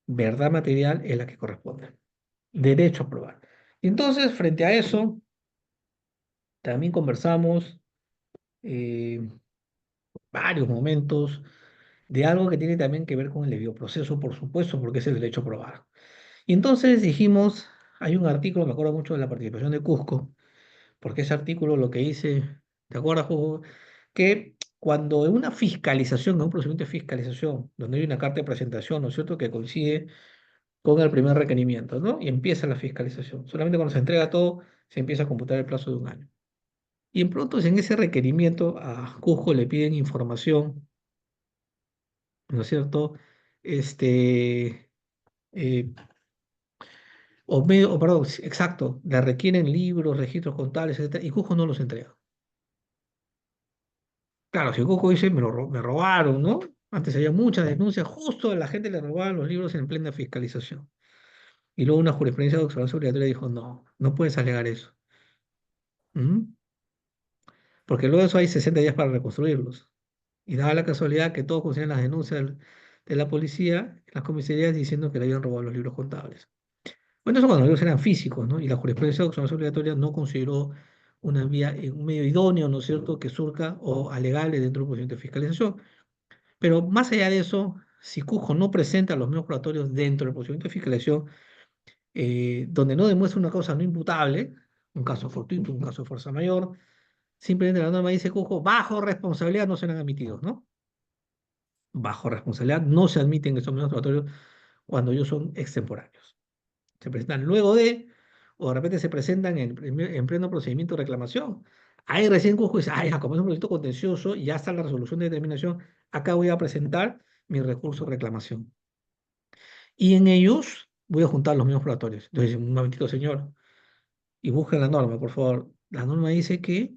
[SPEAKER 1] verdad material, es la que corresponde. Derecho a probar. Entonces, frente a eso, también conversamos eh, varios momentos de algo que tiene también que ver con el debido proceso, por supuesto, porque es el derecho a probar. Y entonces dijimos, hay un artículo, me acuerdo mucho de la participación de Cusco, porque ese artículo lo que dice, ¿te acuerdas, Hugo? Que cuando en una fiscalización, en un procedimiento de fiscalización, donde hay una carta de presentación, ¿no es cierto?, que coincide con el primer requerimiento, ¿no? Y empieza la fiscalización. Solamente cuando se entrega todo, se empieza a computar el plazo de un año. Y en pronto en ese requerimiento a Cusco le piden información, ¿no es cierto? Este, eh, o perdón, sí, exacto, le requieren libros, registros contables, etcétera, y Cusco no los entrega. Claro, si Cusco dice, me robaron, ¿no? Antes había muchas denuncias, justo a la gente le robaban los libros en plena fiscalización. Y luego una jurisprudencia de observancia obligatoria dijo, no, no puedes alegar eso. ¿Mm? Porque luego de eso hay 60 días para reconstruirlos. Y daba la casualidad que todos consiguen las denuncias de la policía en las comisarías diciendo que le habían robado los libros contables. Bueno, eso cuando los libros eran físicos, ¿no? Y la jurisprudencia de observancia obligatoria no consideró una vía, un medio idóneo, ¿no es cierto?, que surca o alegable dentro de un procedimiento de fiscalización. Pero más allá de eso, si Cujo no presenta los medios probatorios dentro del procedimiento de fiscalización, donde no demuestra una causa no imputable, un caso fortuito, un caso de fuerza mayor, simplemente la norma dice, Cujo, bajo responsabilidad no serán admitidos, ¿no? Bajo responsabilidad no se admiten esos medios probatorios cuando ellos son extemporáneos. Se presentan luego de, o de repente se presentan en pleno procedimiento de reclamación. Ahí recién Cusco dice, ah, ya, como es un procedimiento contencioso y ya está la resolución de determinación, acá voy a presentar mi recurso de reclamación. Y en ellos voy a juntar los medios probatorios. Entonces, un momentito, señor, y busquen la norma, por favor. La norma dice que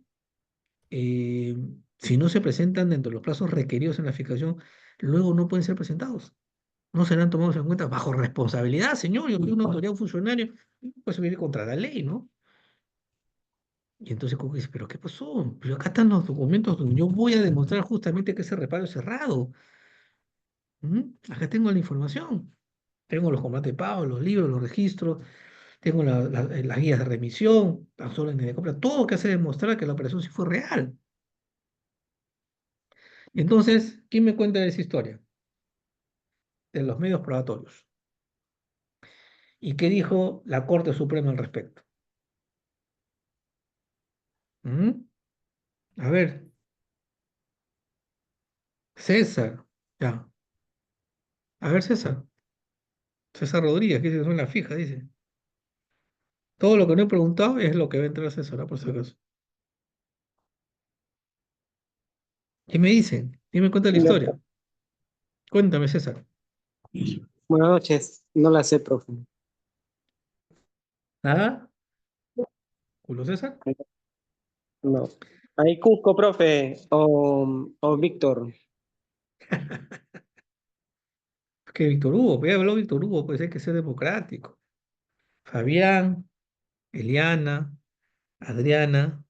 [SPEAKER 1] eh, si no se presentan dentro de los plazos requeridos en la fiscalización, luego no pueden ser presentados. No serán tomados en cuenta bajo responsabilidad, señor. Yo soy una autoridad, un funcionario, pues viene contra la ley, ¿no? Y entonces Coco dice, ¿pero qué pasó? Pero acá están los documentos donde yo voy a demostrar justamente que ese reparo es cerrado. ¿Mm? Acá tengo la información. Tengo los combates de pago, los libros, los registros, tengo las guías de remisión, las órdenes de compra, todo que hace demostrar que la operación sí fue real. Y entonces, ¿quién me cuenta de esa historia? De los medios probatorios. ¿Y qué dijo la Corte Suprema al respecto? ¿Mm? A ver, César, ya. A ver, César. César Rodríguez, que dice que son la fija, dice. Todo lo que no he preguntado es lo que va a entrar César, por si acaso. ¿Qué me dicen? Dime cuenta la
[SPEAKER 8] No,
[SPEAKER 1] historia. Cuéntame, César.
[SPEAKER 8] buenas noches, no la sé, profe.
[SPEAKER 1] ¿Nada? ¿Culo César?
[SPEAKER 8] No. Ahí Cusco, profe, o Víctor.
[SPEAKER 1] Que Víctor Hugo, pues ya habló Víctor Hugo, pues hay que ser democrático. Fabián, Eliana, Adriana,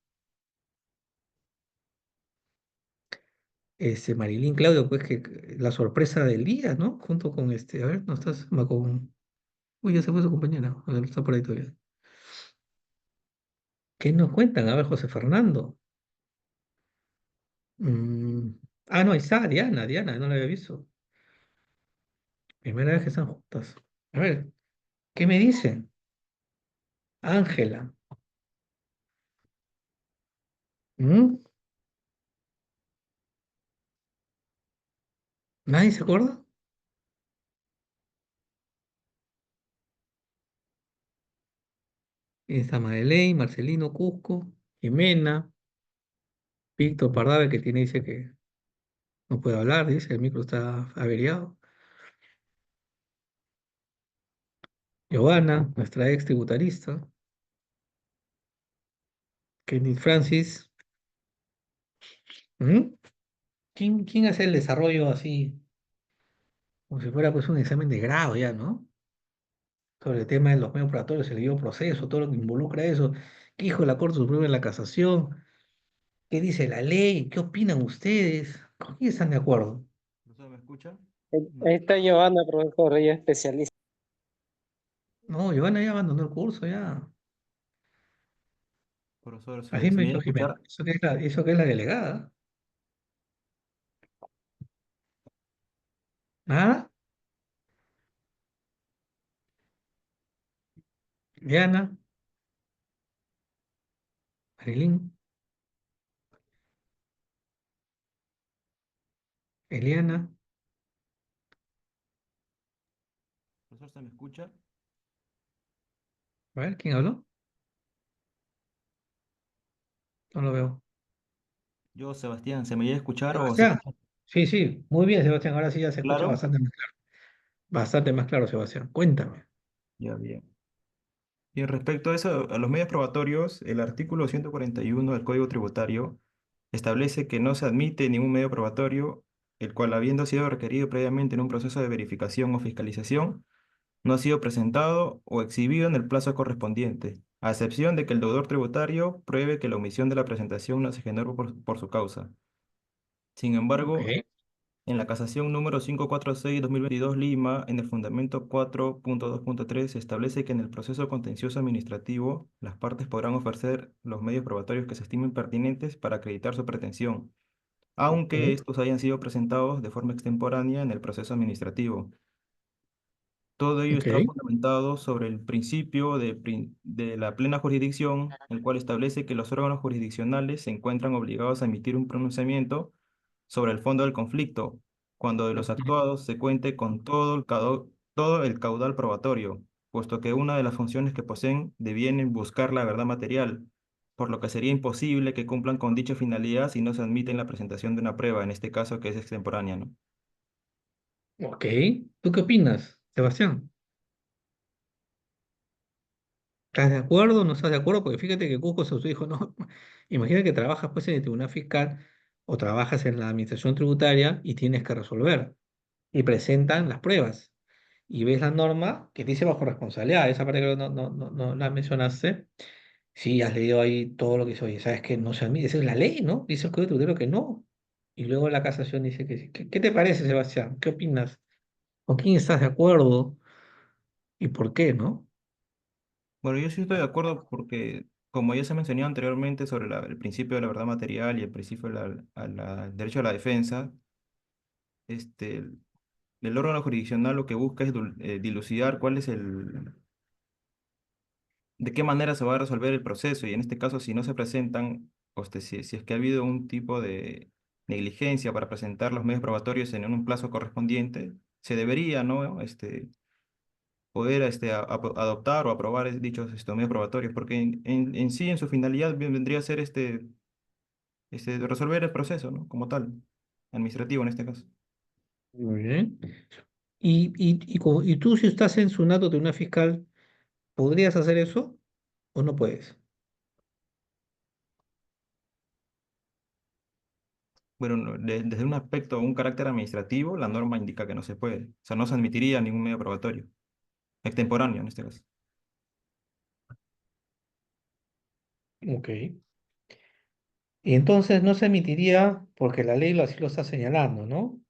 [SPEAKER 1] Marilyn, Claudio, pues que la sorpresa del día, ¿no? Junto con a ver, no estás, con, uy, ya se fue su compañera, a ver, está por ahí todavía. ¿Qué nos cuentan? A ver, José Fernando. Mm, no, ahí está, Diana, no la había visto. Primera vez que están juntas. A ver, ¿qué me dicen? Ángela. ¿Mm? ¿Nadie se acuerda? Está Madeleine, Marcelino Cusco, Jimena, Víctor Pardabe, que dice que no puede hablar, dice, el micro está averiado. Giovanna, nuestra ex tributarista, Kenneth Francis. ¿Mm? ¿Quién hace el desarrollo así, como si fuera pues un examen de grado ya, ¿no? Sobre el tema de los medios probatorios, el debido proceso, todo lo que involucra eso. ¿Qué dijo la Corte Suprema en la Casación? ¿Qué dice la ley? ¿Qué opinan ustedes? ¿Con quién están de acuerdo?
[SPEAKER 3] ¿Profesor, me escucha? No.
[SPEAKER 8] Ahí está Giovanna, profesor, ella es especialista.
[SPEAKER 1] No, Giovanna ya abandonó el curso, ya.
[SPEAKER 3] Profesor,
[SPEAKER 1] Así
[SPEAKER 3] ¿se
[SPEAKER 1] me
[SPEAKER 3] me
[SPEAKER 1] ha
[SPEAKER 3] llega
[SPEAKER 1] dicho
[SPEAKER 3] a
[SPEAKER 1] Jimena.
[SPEAKER 3] escuchar?
[SPEAKER 1] Eso que es la delegada. ¿Nada? Diana, Marilyn, Eliana.
[SPEAKER 3] Profesor, ¿se me escucha?
[SPEAKER 1] A ver, ¿quién habló? No lo veo.
[SPEAKER 3] Yo, Sebastián, ¿se me llega a escuchar o se
[SPEAKER 1] Sebastián.
[SPEAKER 3] escucha
[SPEAKER 1] Sí, sí, muy bien, Sebastián. Ahora sí ya se escucha
[SPEAKER 3] claro?
[SPEAKER 1] bastante más claro. Bastante más claro, Sebastián. Cuéntame.
[SPEAKER 3] Ya, bien. Y respecto a eso, a los medios probatorios, el artículo 141 del Código Tributario establece que no se admite ningún medio probatorio, el cual, habiendo sido requerido previamente en un proceso de verificación o fiscalización, no ha sido presentado o exhibido en el plazo correspondiente, a excepción de que el deudor tributario pruebe que la omisión de la presentación no se generó por su causa. Sin
[SPEAKER 1] Ok,
[SPEAKER 3] embargo, en la casación número 546-2022 Lima, en el fundamento 4.2.3, se establece que en el proceso contencioso administrativo, las partes podrán ofrecer los medios probatorios que se estimen pertinentes para acreditar su pretensión, aunque
[SPEAKER 1] ok,
[SPEAKER 3] estos hayan sido presentados de forma extemporánea en el proceso administrativo. Todo ello
[SPEAKER 1] ok,
[SPEAKER 3] está fundamentado sobre el principio de la plena jurisdicción, el cual establece que los órganos jurisdiccionales se encuentran obligados a emitir un pronunciamiento sobre el fondo del conflicto, cuando de los
[SPEAKER 1] ok,
[SPEAKER 3] actuados se cuente con todo el caudal probatorio, puesto que una de las funciones que poseen devienen buscar la verdad material, por lo que sería imposible que cumplan con dicha finalidad si no se admite la presentación de una prueba, en este caso que es extemporánea, ¿no?
[SPEAKER 1] ok. ¿Tú qué opinas, Sebastián? ¿Estás de acuerdo o no estás de acuerdo? Porque fíjate que Cusco se dijo, no, imagina que trabajas pues en el Tribunal Fiscal o trabajas en la Administración Tributaria y tienes que resolver y presentan las pruebas y ves la norma que dice bajo responsabilidad, esa parte que no la mencionaste, sí, has leído ahí todo lo que dice, oye, sabes que no se admite, esa es la ley, ¿no? Dice el Código Tributario que no. Y luego la casación dice que sí. ¿Qué te parece, Sebastián? ¿Qué opinas? ¿Con quién estás de acuerdo? ¿Y por qué, no?
[SPEAKER 3] Bueno, yo sí estoy de acuerdo porque, como ya se mencionó anteriormente sobre el principio de la verdad material y el principio al derecho a la defensa, este, el órgano jurisdiccional lo que busca es dilucidar cuál es de qué manera se va a resolver el proceso y en este caso si no se presentan, si es que ha habido un tipo de negligencia para presentar los medios probatorios en un plazo correspondiente, se debería, ¿no? Poder adoptar o aprobar dichos medios probatorios, porque en sí, en su finalidad, vendría a ser resolver el proceso, ¿no? Como tal, administrativo en este caso.
[SPEAKER 1] Muy bien. Y tú, si estás en Sunato de una fiscal, ¿podrías hacer eso o no puedes?
[SPEAKER 3] Bueno, no, desde un aspecto, un carácter administrativo, la norma indica que no se puede. O sea, no se admitiría ningún medio probatorio, extemporáneo en este caso.
[SPEAKER 1] Ok. Y entonces no se emitiría porque la ley así lo está señalando, ¿no?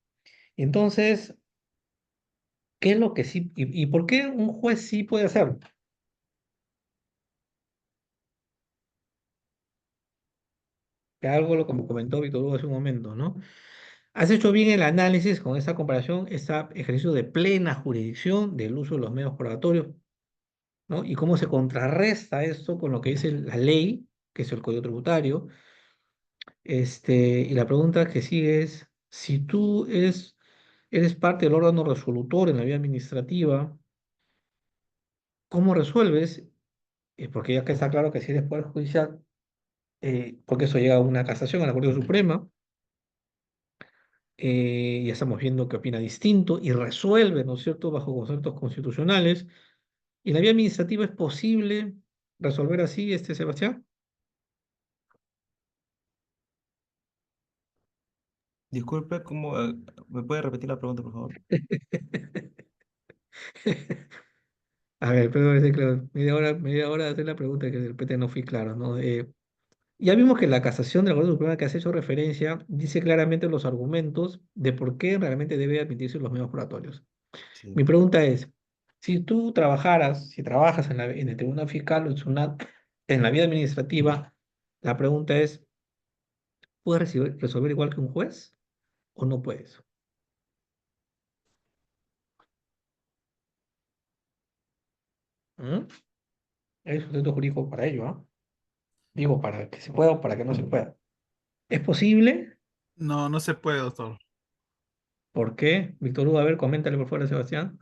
[SPEAKER 1] Y entonces, ¿qué es lo que sí? ¿Y por qué un juez sí puede hacerlo? Que algo lo como comentó Víctor Hugo hace un momento, ¿no? Has hecho bien el análisis con esta comparación, este ejercicio de plena jurisdicción del uso de los medios probatorios, ¿no? Y cómo se contrarresta esto con lo que dice la ley, que es el Código Tributario. Y la pregunta que sigue es, si tú eres parte del órgano resolutor en la vía administrativa, ¿cómo resuelves? Porque ya que está claro que si eres poder judicial, porque eso llega a una casación a la Corte Suprema, ya estamos viendo que opina distinto y resuelve, ¿no es cierto?, bajo conceptos constitucionales. ¿Y en la vía administrativa es posible resolver así, Sebastián?
[SPEAKER 3] Disculpe, ¿cómo, me puede repetir la pregunta, por favor?
[SPEAKER 1] A ver, perdón, claro, media hora de hacer la pregunta que de repente no fui claro, ¿no? Ya vimos que la casación de la Corte Suprema que has hecho referencia dice claramente los argumentos de por qué realmente debe admitirse los medios probatorios.
[SPEAKER 3] Sí.
[SPEAKER 1] Mi pregunta es, si trabajas en el Tribunal Fiscal o en SUNAT, en la vía administrativa, la pregunta es, ¿puedes resolver igual que un juez o no puedes? ¿Mm? Hay sustento jurídico para ello, ¿ah? Digo, para que se pueda o para que no se pueda. ¿Es posible?
[SPEAKER 6] No, no se puede, doctor.
[SPEAKER 1] ¿Por qué? Víctor Hugo, a ver, coméntale por fuera, Sebastián.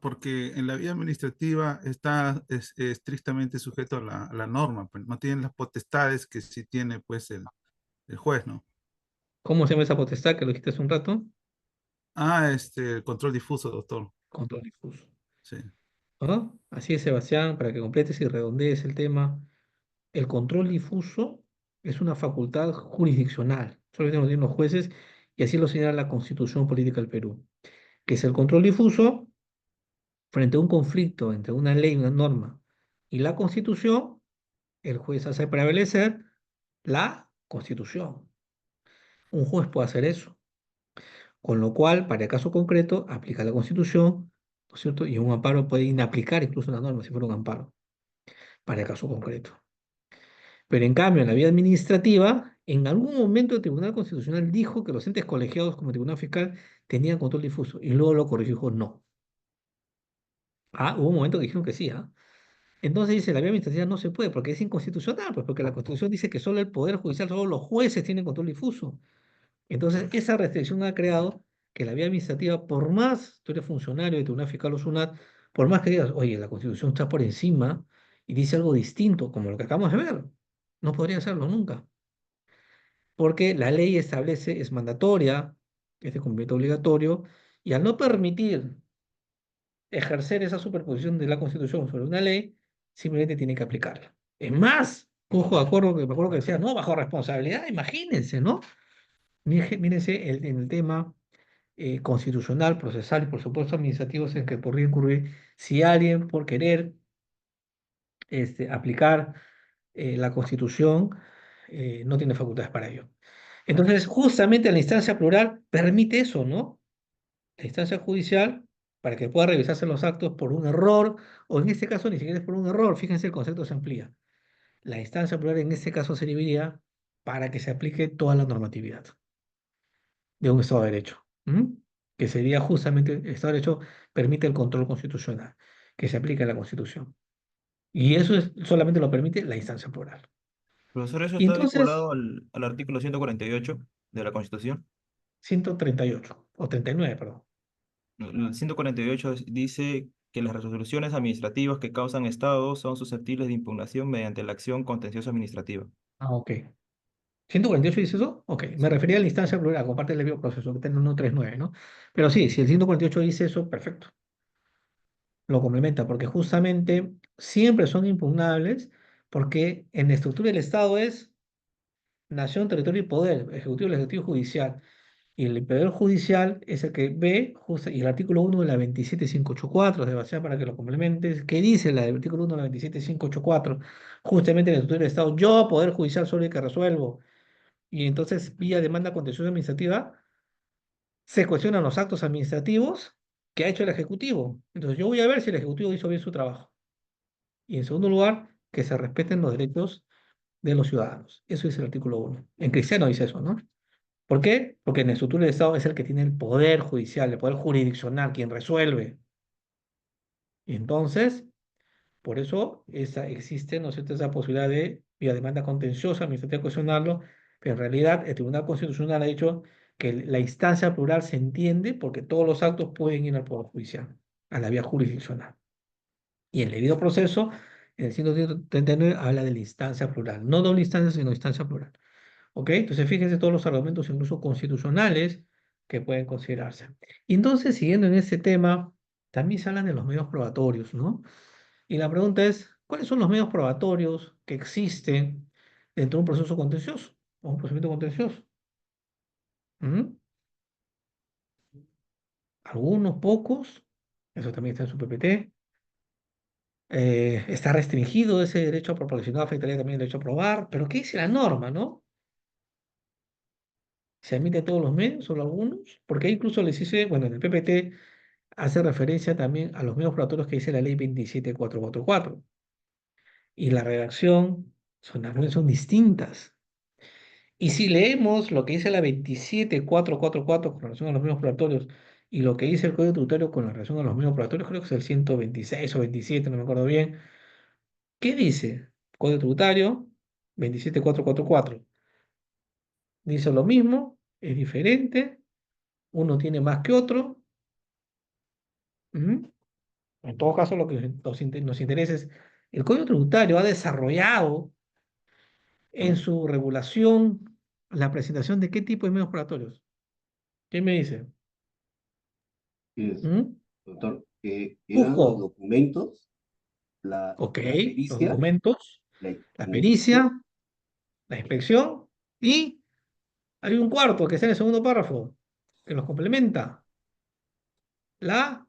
[SPEAKER 6] Porque en la vía administrativa está estrictamente sujeto a la norma, pues no tienen las potestades que sí tiene pues el juez, ¿no?
[SPEAKER 1] ¿Cómo se llama esa potestad que lo dijiste hace un rato?
[SPEAKER 6] El control difuso, doctor.
[SPEAKER 1] Control difuso.
[SPEAKER 6] Sí.
[SPEAKER 1] ¿Ah? Así es, Sebastián, para que completes y redondees el tema. El control difuso es una facultad jurisdiccional, solamente lo tienen los jueces y así lo señala la Constitución Política del Perú, que es el control difuso frente a un conflicto entre una ley, una norma y la Constitución, el juez hace prevalecer la Constitución. Un juez puede hacer eso, con lo cual, para el caso concreto, aplica la Constitución, ¿no es cierto? Y un amparo puede inaplicar incluso la norma si fuera un amparo, para el caso concreto. Pero en cambio, en la vía administrativa, en algún momento el Tribunal Constitucional dijo que los entes colegiados como el Tribunal Fiscal tenían control difuso y luego lo corrigió y dijo no. Ah, hubo un momento que dijeron que sí, ¿ah? Entonces dice, la vía administrativa no se puede porque es inconstitucional, pues porque la Constitución dice que solo el Poder Judicial, solo los jueces tienen control difuso. Entonces, esa restricción ha creado que la vía administrativa, por más tú eres funcionario de Tribunal Fiscal o SUNAT, por más que digas, oye, la Constitución está por encima y dice algo distinto, como lo que acabamos de ver, no podría hacerlo nunca. Porque la ley establece, es mandatoria, es de cumplimiento obligatorio, y al no permitir ejercer esa superposición de la Constitución sobre una ley, simplemente tiene que aplicarla. Es más, ojo, me acuerdo que decía, no, bajo responsabilidad, imagínense, ¿no? Mírense en el tema constitucional, procesal y por supuesto administrativos en que podría incurrir si alguien por querer aplicar la Constitución no tiene facultades para ello. Entonces, justamente la instancia plural permite eso, ¿no? La instancia judicial, para que pueda revisarse los actos por un error, o en este caso ni siquiera es por un error, fíjense, el concepto se amplía. La instancia plural en este caso serviría para que se aplique toda la normatividad de un Estado de Derecho, ¿m? Que sería justamente, el Estado de Derecho permite el control constitucional, que se aplique a la Constitución. Y eso solamente lo permite la instancia plural.
[SPEAKER 3] Profesor, eso
[SPEAKER 1] Y
[SPEAKER 3] está
[SPEAKER 1] entonces,
[SPEAKER 3] vinculado al artículo 148 de la Constitución.
[SPEAKER 1] 138 o 39, perdón.
[SPEAKER 3] El 148 dice que las resoluciones administrativas que causan estados son susceptibles de impugnación mediante la acción contenciosa administrativa.
[SPEAKER 1] Ah, ok. 148 dice eso, ok. Me
[SPEAKER 3] Sí.
[SPEAKER 1] refería a la instancia plural, comparte el debido proceso, que está en 139, ¿no? Pero sí, si el 148 dice eso, perfecto. Lo complementa, porque justamente siempre son impugnables, porque en la estructura del Estado es nación, territorio y poder, ejecutivo, legislativo y judicial. Y el Poder Judicial es el que ve, y el artículo 1 de la 27584, Sebastián, para que lo complementes, ¿qué dice la del artículo 1 de la 27584? Justamente en el estructura del Estado, yo, Poder Judicial, soy el que resuelvo. Y entonces, vía demanda contenciosa administrativa, se cuestionan los actos administrativos que ha hecho el Ejecutivo. Entonces, yo voy a ver si el Ejecutivo hizo bien su trabajo. Y en segundo lugar, que se respeten los derechos de los ciudadanos. Eso dice el artículo 1. En cristiano dice eso, ¿no? ¿Por qué? Porque en la estructura del Estado es el que tiene el poder judicial, el poder jurisdiccional, quien resuelve. Y entonces, por eso existe, ¿no es cierto?, esa posibilidad de, vía demanda contenciosa, administrativa, cuestionarlo, pero en realidad el Tribunal Constitucional ha dicho que la instancia plural se entiende porque todos los actos pueden ir al Poder Judicial, a la vía jurisdiccional. Y el debido proceso, en el 139, habla de la instancia plural, no doble instancia, sino instancia plural. ¿Ok? Entonces, fíjense todos los argumentos, incluso constitucionales, que pueden considerarse. Y entonces, siguiendo en ese tema, también se hablan de los medios probatorios, ¿no? Y la pregunta es, ¿cuáles son los medios probatorios que existen dentro de un proceso contencioso o un procedimiento contencioso? ¿Mm? Algunos, pocos, eso también está en su PPT. Está restringido ese derecho a proporcionar, afectaría también el derecho a probar, pero ¿qué dice la norma, no? ¿Se admite todos los medios, solo algunos? Porque ahí incluso les dice, bueno, en el PPT hace referencia también a los medios probatorios que dice la ley 27444. Y la redacción, las reglas son distintas. Y si leemos lo que dice la 27444 con relación a los medios probatorios y lo que dice el Código Tributario con relación a los medios probatorios, creo que es el 126 o 27, no me acuerdo bien. ¿Qué dice? Código Tributario 27444. Dice lo mismo, es diferente, uno tiene más que otro. ¿Mm? En todo caso, lo que nos interesa es, el Código Tributario ha desarrollado en su regulación la presentación de qué tipo de medios probatorios. ¿Quién me dice?
[SPEAKER 5] Es,
[SPEAKER 1] ¿Mm?
[SPEAKER 5] doctor, eran los
[SPEAKER 1] Cusco.
[SPEAKER 5] documentos,
[SPEAKER 1] Ok,
[SPEAKER 5] la
[SPEAKER 1] los
[SPEAKER 5] pericia,
[SPEAKER 1] documentos,
[SPEAKER 5] la
[SPEAKER 1] la
[SPEAKER 5] inspección,
[SPEAKER 1] pericia, la inspección y hay un cuarto que está en el segundo párrafo que los complementa. La,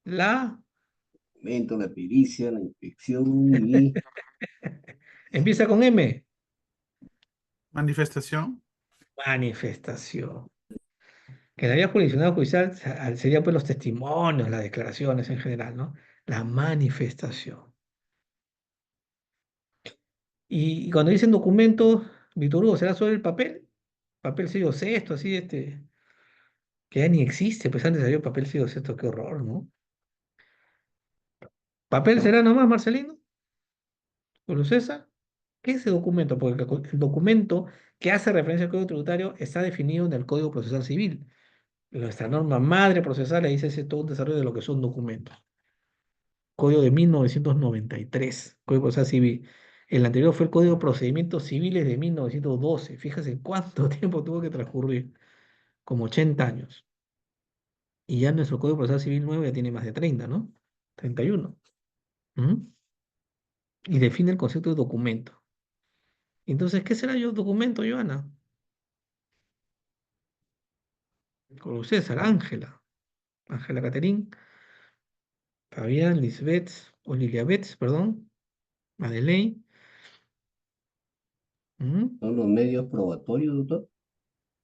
[SPEAKER 1] la,
[SPEAKER 5] la pericia, la inspección y
[SPEAKER 1] empieza con M.
[SPEAKER 6] Manifestación.
[SPEAKER 1] Manifestación. Que la vía jurisdiccional judicial sería pues los testimonios, las declaraciones en general, ¿no? La manifestación. Y cuando dicen documento, Víctor Hugo, ¿será sobre el papel? Papel sello sexto, así, que ya ni existe, pues antes había papel sello sexto, qué horror, ¿no? ¿Papel será nomás, Marcelino? ¿Julio César? ¿Qué es ese documento? Porque el documento que hace referencia al Código Tributario está definido en el Código Procesal Civil. Nuestra norma madre procesal le dice ese todo un desarrollo de lo que son documentos. Código de 1993, Código Procesal Civil. El anterior fue el Código de Procedimientos Civiles de 1912. Fíjese cuánto tiempo tuvo que transcurrir, como 80 años. Y ya nuestro Código Procesal Civil nuevo ya tiene más de 30, ¿no? 31. ¿Mm? Y define el concepto de documento. Entonces, ¿qué será yo documento, Joana? Con César, Ángela, Ángela Caterín, Fabián, Lisbeth, o Liliabeth, perdón, Madeleine. ¿Mm?
[SPEAKER 5] son los medios probatorios, doctor.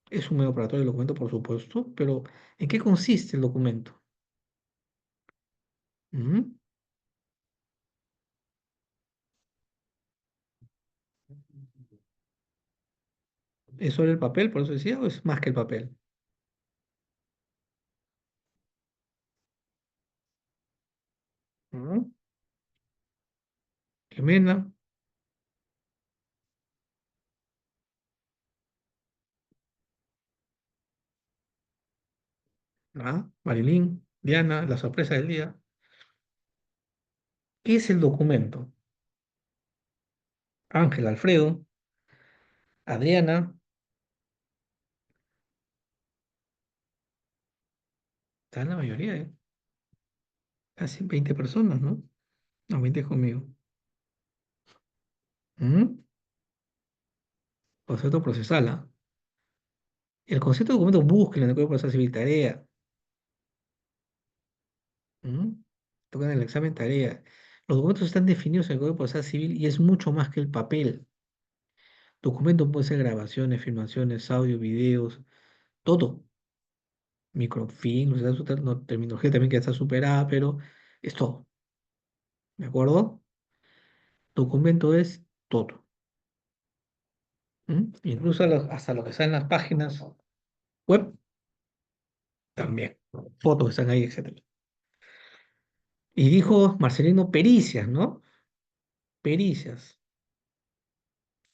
[SPEAKER 1] Es un medio operatorio del documento, por supuesto, pero ¿en qué consiste el documento? ¿Mm? ¿Es sobre el papel, por eso decía, o es más que el papel? ¿Mm? Jimena, ¿ah? Marilyn, Diana, la sorpresa del día. ¿Qué es el documento? Ángel, Alfredo, Adriana, están la mayoría, ¿eh? Casi 20 personas, ¿no? No, 20 conmigo. ¿Mm? Concepto procesal, ¿ah? El concepto de documento búsquelo en el Código Procesal Civil, tarea. ¿Mm? Tocan el examen tarea. Los documentos están definidos en el Código Procesal Civil y es mucho más que el papel. Documentos pueden ser grabaciones, filmaciones, audio, videos, todo. Microfilm, o sea, terminología también que está superada, pero es todo. ¿De acuerdo? Documento es todo. ¿Mm? Incluso hasta lo que está en las páginas web también. Fotos están ahí, etcétera. Y dijo Marcelino pericias, ¿no? Pericias,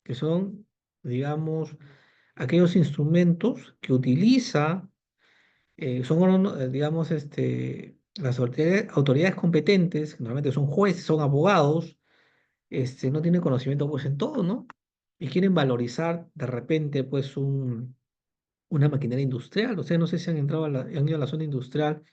[SPEAKER 1] que son, digamos, aquellos instrumentos que utiliza, digamos, las autoridades competentes, que normalmente son jueces, son abogados, no tienen conocimiento pues en todo, ¿no? Y quieren valorizar de repente pues una maquinaria industrial. O sea, no sé si han entrado han ido a la zona industrial,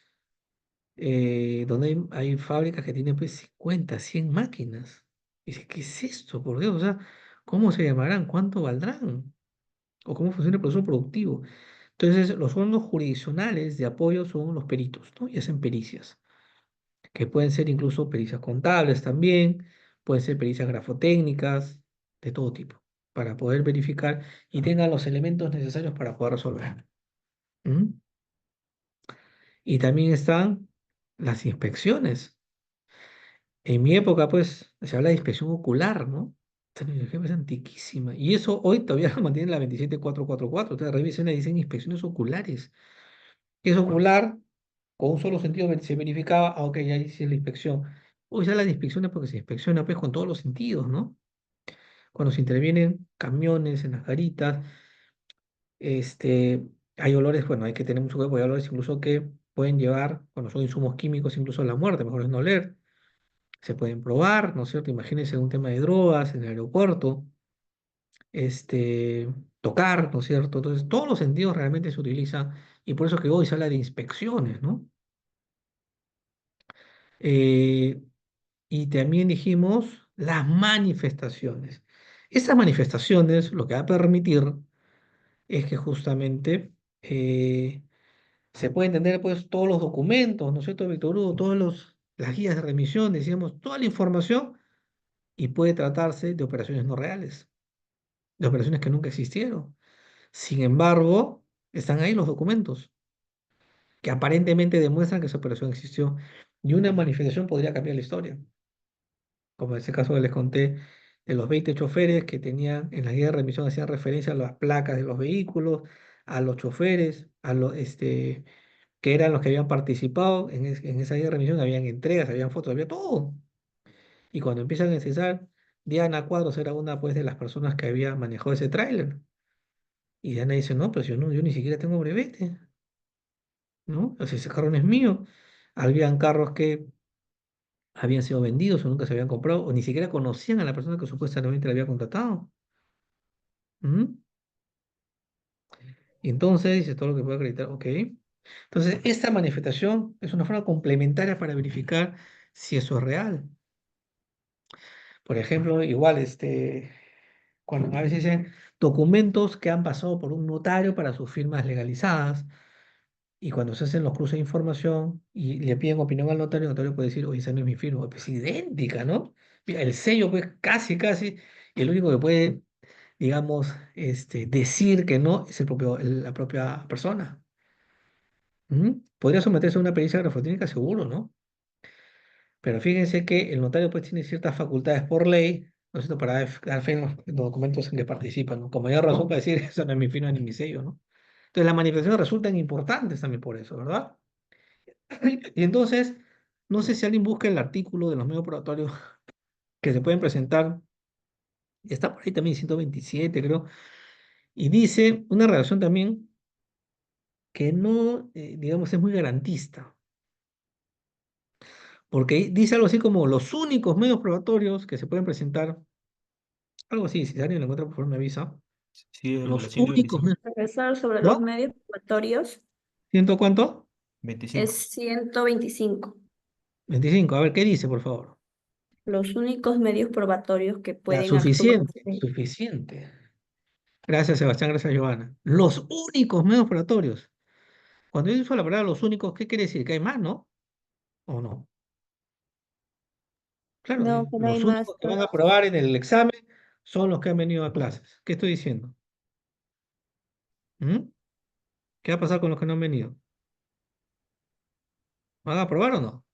[SPEAKER 1] donde hay fábricas que tienen pues 50, 100 máquinas. Y dice, ¿qué es esto? Por Dios, o sea, ¿cómo se llamarán? ¿Cuánto valdrán? ¿O cómo funciona el proceso productivo? Entonces, los órganos jurisdiccionales de apoyo son los peritos, ¿no? Y hacen pericias, que pueden ser incluso pericias contables también, pueden ser pericias grafotécnicas, de todo tipo, para poder verificar y tengan los elementos necesarios para poder resolver. ¿Mm? Y también están las inspecciones. En mi época, pues, se habla de inspección ocular, ¿no? Esta tecnología es antiquísima. Y eso hoy todavía lo mantiene la 27444. Ustedes revisen y dicen inspecciones oculares. ¿Qué es ocular? Con un solo sentido se verificaba, ah, ok, ya hice la inspección. Hoy ya la inspección es porque se inspecciona pues con todos los sentidos, ¿no? Cuando se intervienen camiones en las garitas, este, hay olores, bueno, hay que tener mucho cuidado, porque hay olores incluso que pueden llevar, cuando son insumos químicos, incluso a la muerte, mejor es no oler. Se pueden probar, ¿no es cierto? Imagínense un tema de drogas en el aeropuerto, tocar, ¿no es cierto? Entonces, todos los sentidos realmente se utilizan y por eso que hoy se habla de inspecciones, ¿no? Eh, y también dijimos las manifestaciones. Esas manifestaciones lo que va a permitir es que justamente se pueden tener pues todos los documentos, ¿no es cierto, Víctor Hugo? Las guías de remisión, decíamos, toda la información y puede tratarse de operaciones no reales, de operaciones que nunca existieron. Sin embargo, están ahí los documentos que aparentemente demuestran que esa operación existió y una manifestación podría cambiar la historia. Como en ese caso que les conté de los 20 choferes que tenían en la guía de remisión, hacían referencia a las placas de los vehículos, a los choferes, que eran los que habían participado en esa guía de remisión, habían entregas, habían fotos, había todo. Y cuando empiezan a cesar, Diana Cuadros era una pues de las personas que había manejado ese tráiler. Y Diana dice, no, pues yo no, yo ni siquiera tengo brevete, ¿no? O sea, ese carro no es mío. Habían carros que habían sido vendidos o nunca se habían comprado, o ni siquiera conocían a la persona que supuestamente la había contratado. ¿Mm? Y entonces dice todo lo que puede acreditar, ok. Entonces, esta manifestación es una forma complementaria para verificar si eso es real. Por ejemplo, igual, cuando a veces dicen documentos que han pasado por un notario para sus firmas legalizadas, y cuando se hacen los cruces de información y le piden opinión al notario, el notario puede decir, oye, esa no es mi firma, pues es idéntica, ¿no? Mira, el sello, pues casi, casi, y el único que puede, digamos, decir que no es la propia persona. ¿Mm? Podría someterse a una pericia grafotécnica, seguro, ¿no? Pero fíjense que el notario pues tiene ciertas facultades por ley, ¿no es cierto?, para dar fe en los documentos en que participan, ¿no? Como mayor razón para decir, eso no es mi firma ni mi sello, ¿no? Entonces las manifestaciones resultan importantes también por eso, ¿verdad? Y entonces, no sé si alguien busca el artículo de los medios probatorios que se pueden presentar, está por ahí también 127 creo, y dice una redacción también que no, digamos, es muy garantista, porque dice algo así como los únicos medios probatorios que se pueden presentar, algo así, si alguien lo encuentra por favor me avisa,
[SPEAKER 3] Sí, la
[SPEAKER 1] los únicos
[SPEAKER 3] 125.
[SPEAKER 1] medios,
[SPEAKER 7] Profesor, sobre los
[SPEAKER 1] ¿no?
[SPEAKER 7] medios probatorios
[SPEAKER 1] ¿Ciento cuánto?
[SPEAKER 3] 25.
[SPEAKER 7] es 125.
[SPEAKER 1] 25, a ver, ¿qué dice, por favor?
[SPEAKER 7] Los únicos medios probatorios que
[SPEAKER 1] Ya,
[SPEAKER 7] pueden
[SPEAKER 1] suficiente,
[SPEAKER 7] actuarse.
[SPEAKER 1] suficiente. Gracias, Sebastián, gracias, Giovanna. Los únicos medios probatorios. Cuando yo uso la palabra los únicos, ¿qué quiere decir? ¿Que hay más, no? ¿O no? Claro,
[SPEAKER 2] No, que no hay
[SPEAKER 1] los
[SPEAKER 2] más.
[SPEAKER 1] únicos que van a aprobar en el examen son los que han venido a clases. ¿Qué estoy diciendo? ¿Mm? ¿Qué va a pasar con los que no han venido? ¿Van a aprobar o no?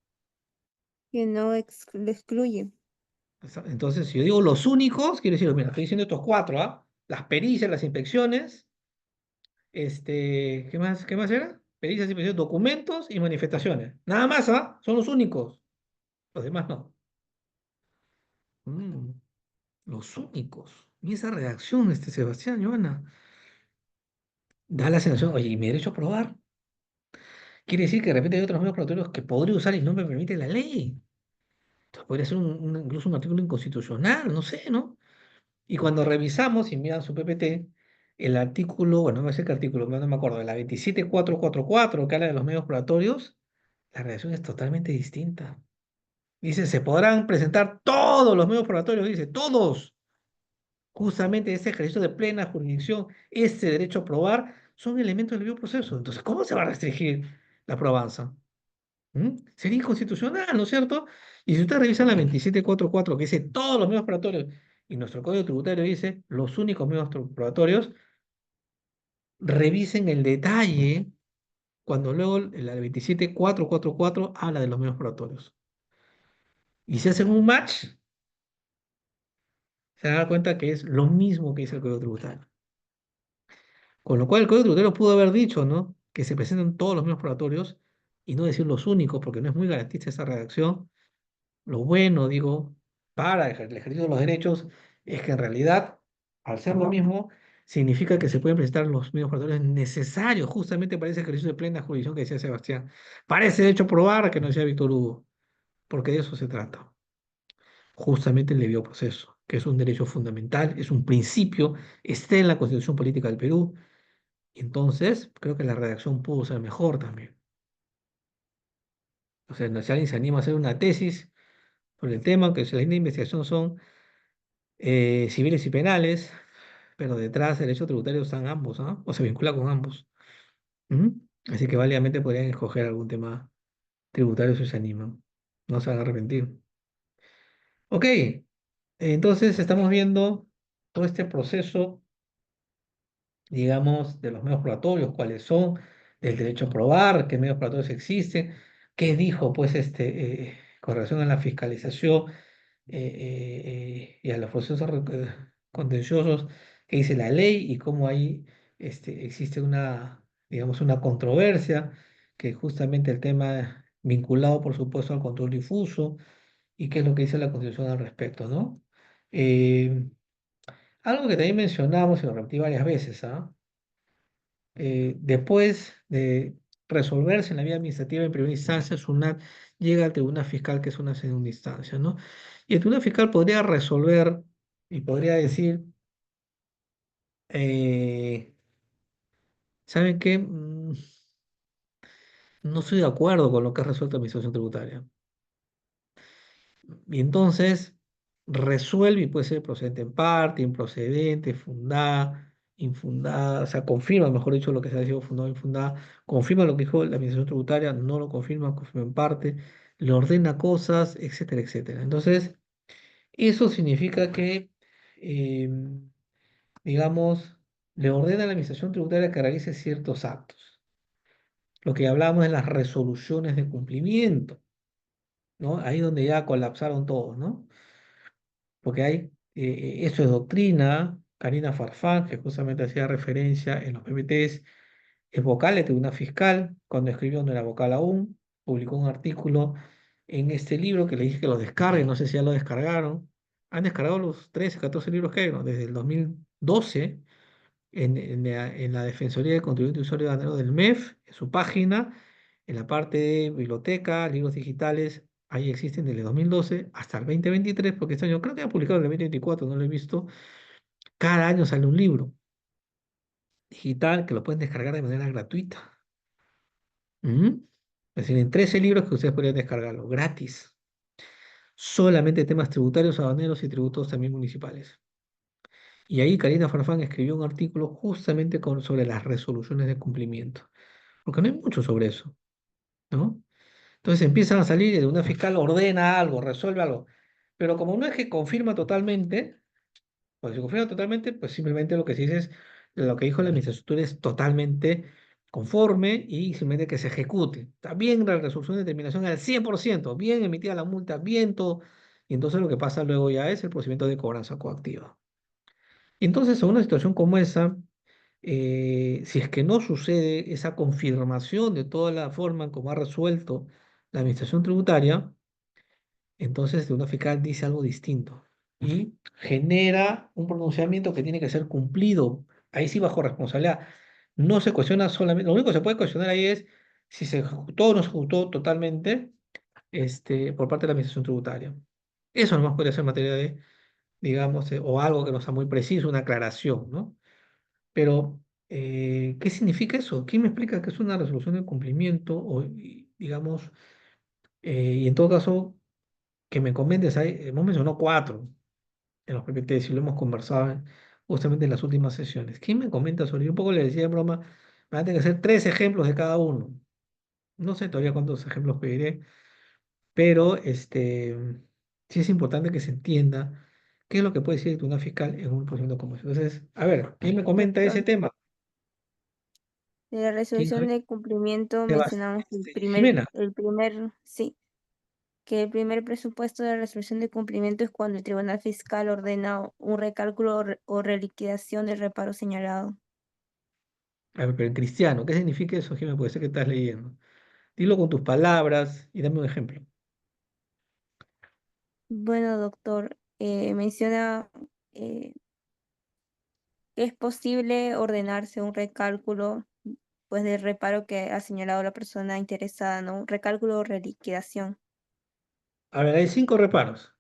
[SPEAKER 2] Que no lo excluye.
[SPEAKER 1] Entonces, si yo digo los únicos, quiero decir, mira, estoy diciendo estos cuatro, ¿ah? Las pericias, las inspecciones, ¿qué más era? Pericias, inspecciones, documentos y manifestaciones. Nada más, ¿ah? Son los únicos. Los demás no. Mm, los únicos. Y esa redacción, Sebastián, Joana, da la sensación, oye, ¿y mi derecho a probar? Quiere decir que de repente hay otros medios probatorios que podría usar y no me permite la ley. Entonces podría ser incluso un artículo inconstitucional, no sé, ¿no? Y cuando revisamos y miran su PPT, el artículo, bueno, no sé qué artículo, no me acuerdo, de la 27444 que habla de los medios probatorios, la redacción es totalmente distinta. Dice, se podrán presentar todos los medios probatorios, dice, todos. Justamente ese ejercicio de plena jurisdicción, ese derecho a probar, son elementos del debido proceso. Entonces, ¿cómo se va a restringir la probanza? Sería inconstitucional, ¿no es cierto? Y si ustedes revisan la 2744 que dice todos los medios probatorios, y nuestro Código Tributario dice los únicos medios probatorios, revisen el detalle cuando luego la 27444 habla de los medios probatorios. Y si hacen un match, se dan cuenta que es lo mismo que dice el Código Tributario. Con lo cual el Código Tributario pudo haber dicho, ¿no? Que se presenten todos los medios probatorios y no decir los únicos, porque no es muy garantista esa redacción. Lo bueno, digo, para el ejercicio de los derechos es que en realidad, al ser lo mismo, significa que se pueden presentar los medios probatorios necesarios justamente para ese ejercicio de plena jurisdicción que decía Sebastián. Para ese derecho a probar que no decía Víctor Hugo, porque de eso se trata. Justamente el debido proceso, que es un derecho fundamental, es un principio, está en la Constitución Política del Perú. Entonces, creo que la redacción pudo ser mejor también. O sea, si alguien se anima a hacer una tesis sobre el tema, que las líneas de investigación son civiles y penales, pero detrás del derecho tributario están ambos, ¿ah? O se vincula con ambos. ¿Mm? Así que válidamente podrían escoger algún tema tributario si se animan. No se van a arrepentir. Ok, entonces estamos viendo todo este proceso, digamos, de los medios probatorios, cuáles son, del derecho a probar, qué medios probatorios existen, qué dijo, pues, con relación a la fiscalización y a los procesos contenciosos que dice la ley y cómo ahí existe una, digamos, una controversia, que justamente el tema vinculado, por supuesto, al control difuso y qué es lo que dice la Constitución al respecto, ¿no? Eh, Algo que también mencionamos y lo repetí varias veces, ¿ah? Después de resolverse en la vía administrativa en primera instancia, SUNAT llega al Tribunal Fiscal, que es una segunda instancia, ¿no? Y el Tribunal Fiscal podría resolver y podría decir, ¿saben qué? No estoy de acuerdo con lo que ha resuelto la Administración Tributaria. Y entonces resuelve y puede ser procedente en parte, improcedente, fundada, infundada, o sea, confirma, mejor dicho, lo que se ha dicho fundada, infundada, confirma lo que dijo la Administración Tributaria, no lo confirma, confirma en parte, le ordena cosas, etcétera, etcétera. Entonces, eso significa que, eh, digamos, le ordena a la Administración Tributaria que realice ciertos actos. Lo que hablábamos de las resoluciones de cumplimiento, ¿no? Ahí donde ya colapsaron todos, ¿no? Porque hay, eso es doctrina. Karina Farfán, que justamente hacía referencia en los PPTs, es vocal de tribunal fiscal, cuando escribió no era vocal aún, publicó un artículo en este libro que le dije que lo descarguen, no sé si ya lo descargaron. Han descargado los 13, 14 libros que hay, ¿no? Desde el 2012 en la Defensoría del Contribuyente y Usuario Aduanero del MEF, en su página, en la parte de biblioteca, libros digitales, ahí existen desde el 2012 hasta el 2023, porque este año creo que ha publicado en el 2024, no lo he visto. Cada año sale un libro digital que lo pueden descargar de manera gratuita. ¿Mm? Es decir, en 13 libros que ustedes podrían descargarlo, gratis. Solamente temas tributarios, aduaneros y tributos también municipales. Y ahí Karina Farfán escribió un artículo justamente sobre las resoluciones de cumplimiento, porque no hay mucho sobre eso, ¿no? Entonces empiezan a salir y una fiscal ordena algo, resuelve algo, pero como no es que confirma totalmente, pues si confirma totalmente, pues simplemente lo que se dice es lo que dijo la administración es totalmente conforme y simplemente que se ejecute. Está bien la resolución de determinación al 100%, bien emitida la multa, bien todo, y entonces lo que pasa luego ya es el procedimiento de cobranza coactiva. Y entonces, en una situación como esa, si es que no sucede esa confirmación de toda la forma en cómo ha resuelto la administración tributaria, entonces de una fiscal dice algo distinto y genera un pronunciamiento que tiene que ser cumplido, ahí sí bajo responsabilidad. No se cuestiona solamente, lo único que se puede cuestionar ahí es si se ejecutó o no se ejecutó totalmente por parte de la administración tributaria. Eso nomás podría ser materia de, digamos, o algo que no sea muy preciso, una aclaración, ¿no? Pero, ¿qué significa eso? ¿Quién me explica qué es una resolución de cumplimiento? O, digamos, y en todo caso, que me comentes, hemos mencionado cuatro en los PPT, si lo hemos conversado justamente en las últimas sesiones. ¿Quién me comenta sobre? Yo un poco le decía en broma, me van a tener que hacer tres ejemplos de cada uno. No sé todavía cuántos ejemplos pediré, pero sí es importante que se entienda qué es lo que puede decir el tribunal fiscal en un procedimiento como ese. Entonces, a ver, ¿quién me comenta ese
[SPEAKER 2] Doctor,
[SPEAKER 1] tema?
[SPEAKER 2] de la
[SPEAKER 1] ¿Quién? A
[SPEAKER 2] resolución
[SPEAKER 1] ver,
[SPEAKER 2] de cumplimiento mencionamos que
[SPEAKER 1] Jimena.
[SPEAKER 2] sí, que el primer presupuesto de la resolución de cumplimiento es cuando el tribunal fiscal ordena un recálculo o reliquidación del reparo señalado.
[SPEAKER 1] A ver, pero en cristiano, ¿qué significa eso, Jimena? Puede ser que estás leyendo. Dilo con tus palabras y dame un ejemplo.
[SPEAKER 2] Bueno, doctor, menciona eh, que es posible ordenarse un recálculo pues del reparo que ha señalado la persona interesada, ¿no? Un recálculo o reliquidación.
[SPEAKER 1] A ver, hay cinco reparos.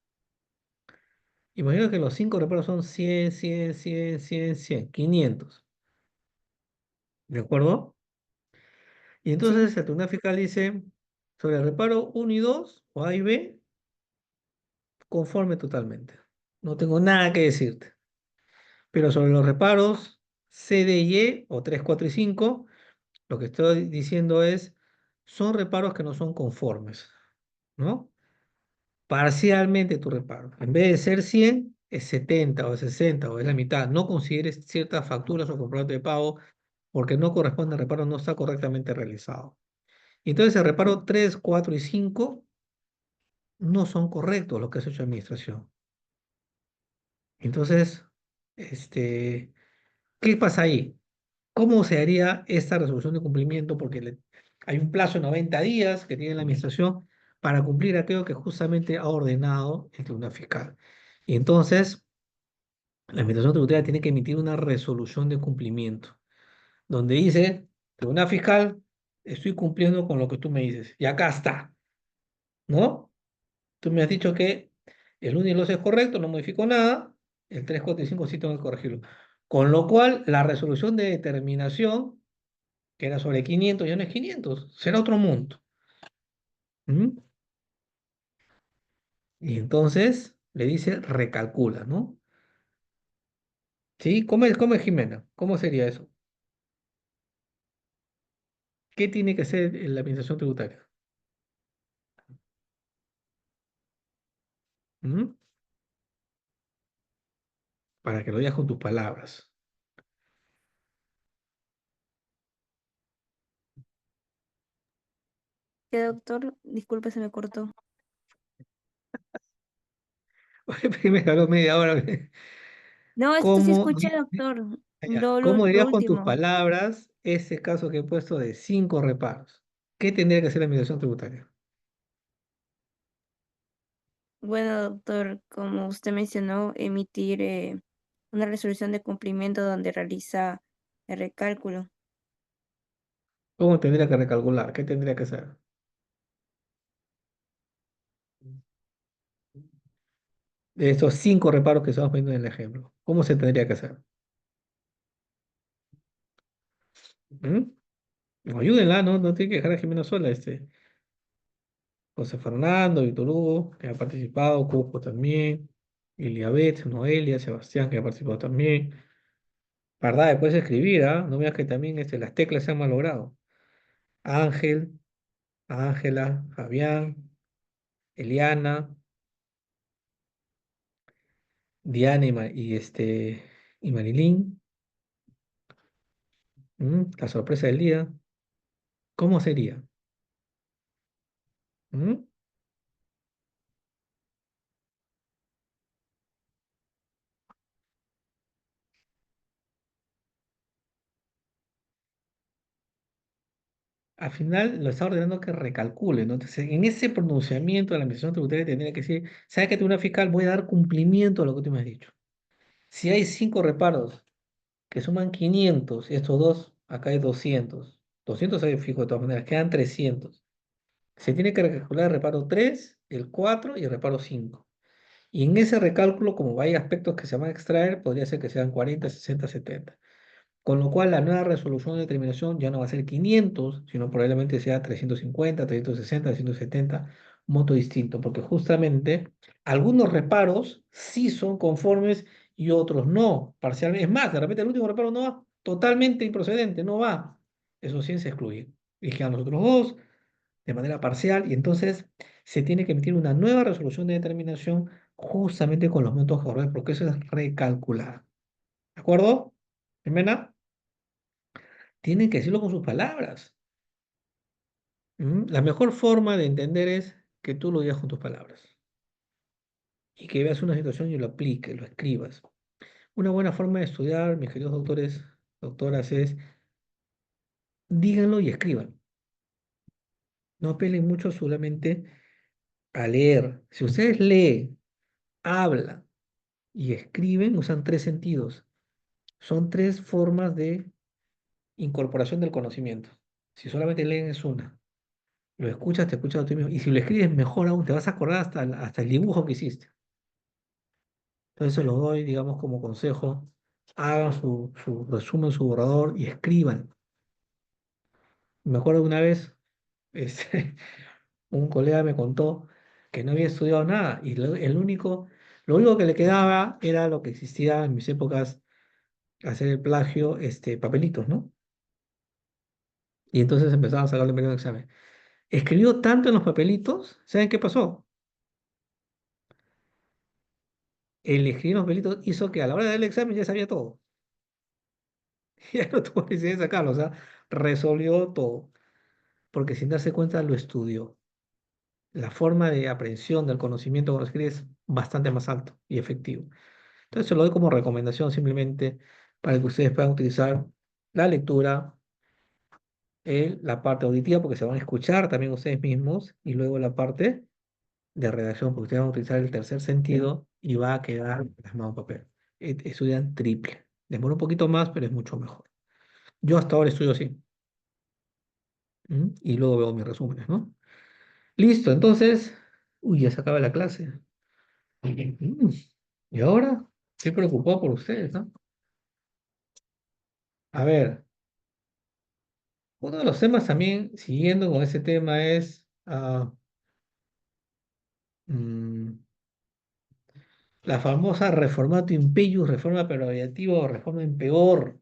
[SPEAKER 1] Imagino que los cinco reparos son 100, 100, 100, 100, 100, 500. ¿De acuerdo? Y
[SPEAKER 2] Sí,
[SPEAKER 1] entonces el tribunal fiscal dice, sobre el reparo uno y 2 o A y B, conforme totalmente. No tengo nada que decirte. Pero sobre los reparos C, D y E, o 3, 4 y 5, lo que estoy diciendo es, son reparos que no son conformes, ¿no? Parcialmente tu reparo. En vez de ser 100 es 70 o 60 o es la mitad. No consideres ciertas facturas o comprobantes de pago porque no corresponde al reparo, no está correctamente realizado. Y entonces el reparo 3, 4 y 5 no son correctos lo que has hecho administración. Entonces, este, ¿qué pasa ahí? ¿Cómo se haría esta resolución de cumplimiento? Porque hay un plazo de 90 días que tiene la administración para cumplir aquello que justamente ha ordenado el tribunal fiscal. Y entonces, la administración tributaria tiene que emitir una resolución de cumplimiento, donde dice, tribunal fiscal, estoy cumpliendo con lo que tú me dices. Y acá está, ¿no? Tú me has dicho que el 1 y el 2 es correcto, no modifico nada, el 3, 4 y 5 sí tengo que corregirlo. Con lo cual, la resolución de determinación que era sobre 500, ya no es 500, será otro monto. ¿Mm? Y entonces le dice recalcula, ¿no? ¿Sí? ¿Cómo es Jimena? ¿Cómo sería eso? ¿Qué tiene que hacer la administración tributaria? ¿Mm? Para que lo digas con tus palabras.
[SPEAKER 2] ¿qué, doctor? Disculpe, se me cortó.
[SPEAKER 1] Me habló media hora.
[SPEAKER 2] No, esto sí
[SPEAKER 1] ¿Cómo,
[SPEAKER 2] escuché, doctor.
[SPEAKER 1] ya,
[SPEAKER 2] Lo, lo,
[SPEAKER 1] cómo
[SPEAKER 2] lo
[SPEAKER 1] dirías con tus
[SPEAKER 2] último.
[SPEAKER 1] palabras ese caso que he puesto de 5 reparos? ¿Qué tendría que hacer la administración tributaria?
[SPEAKER 2] Bueno, doctor, como usted mencionó, emitir una resolución de cumplimiento donde realiza el recálculo.
[SPEAKER 1] ¿Cómo tendría que recalcular? ¿Qué tendría que hacer? De estos 5 reparos que estamos viendo en el ejemplo. ¿Cómo se tendría que hacer? ¿Mm? Ayúdenla, no tiene que dejar a Jimena sola, José Fernando, Víctor Hugo, que ha participado, Cuco también, Eliabet, Noelia, Sebastián, que ha participado también. ¿Verdad? Puedes escribir, ¿ah? No veas que también las teclas se han malogrado. Ángel, Ángela, Fabián, Eliana, Diana y Marilyn. La sorpresa del día. ¿Cómo sería? ¿Mm? Al final lo está ordenando que recalcule, ¿no? Entonces, en ese pronunciamiento de la administración tributaria tendría que decir, ¿sabes qué, tribunal fiscal? Voy a dar cumplimiento a lo que tú me has dicho. Si hay 5 reparos que suman 500, estos dos, acá hay 200. 200 hay fijo de todas maneras, quedan 300. Se tiene que recalcular el reparo 3, el 4 y el reparo 5. Y en ese recálculo, como hay aspectos que se van a extraer, podría ser que sean 40, 60, 70. Con lo cual la nueva resolución de determinación ya no va a ser 500, sino probablemente sea 350, 360, 370, un monto distinto, porque justamente algunos reparos sí son conformes y otros no, parcialmente. Es más, de repente el último reparo no va, totalmente improcedente, no va. Eso sí se excluye. Y quedan los otros dos de manera parcial y entonces se tiene que emitir una nueva resolución de determinación justamente con los montos ahorrados, porque eso es recalcular. ¿De acuerdo? Jimena, tienen que decirlo con sus palabras. La mejor forma de entender es que tú lo digas con tus palabras y que veas una situación y lo apliques, lo escribas. Una buena forma de estudiar, mis queridos doctores, doctoras, es díganlo y escriban. No apelen mucho solamente a leer. Si ustedes leen, hablan y escriben, usan tres sentidos. Son tres formas de incorporación del conocimiento. Si solamente leen es una. Lo escuchas, te escuchas a ti mismo. Y si lo escribes, mejor aún, te vas a acordar hasta el dibujo que hiciste. Entonces se los doy, digamos, como consejo. Hagan su resumen, su borrador y escriban. Me acuerdo de una vez, este, un colega me contó que no había estudiado nada y lo único que le quedaba era lo que existía en mis épocas, hacer el plagio, papelitos, ¿no? Y entonces empezaba a sacarle el primer examen. Escribió tanto en los papelitos, ¿saben qué pasó? El escribir en los papelitos hizo que a la hora de dar el examen ya sabía todo. Ya no tuvo necesidad de sacarlo, o sea, resolvió todo, porque sin darse cuenta lo estudió. La forma de aprehensión del conocimiento cuando escribe es bastante más alto y efectivo. Entonces se lo doy como recomendación simplemente para que ustedes puedan utilizar la lectura, la parte auditiva, porque se van a escuchar también ustedes mismos, y luego la parte de redacción, porque ustedes van a utilizar el tercer sentido y va a quedar plasmado en papel. Estudian triple. Demora un poquito más, pero es mucho mejor. Yo hasta ahora estudio así. Y luego veo mis resúmenes, ¿no? Listo, entonces, uy, ya se acaba la clase. Mm, Y ahora estoy preocupado por ustedes, ¿no? A ver, uno de los temas también, siguiendo con ese tema, es mm, la famosa reformato impeius, reforma prerrogativa o reforma en peor.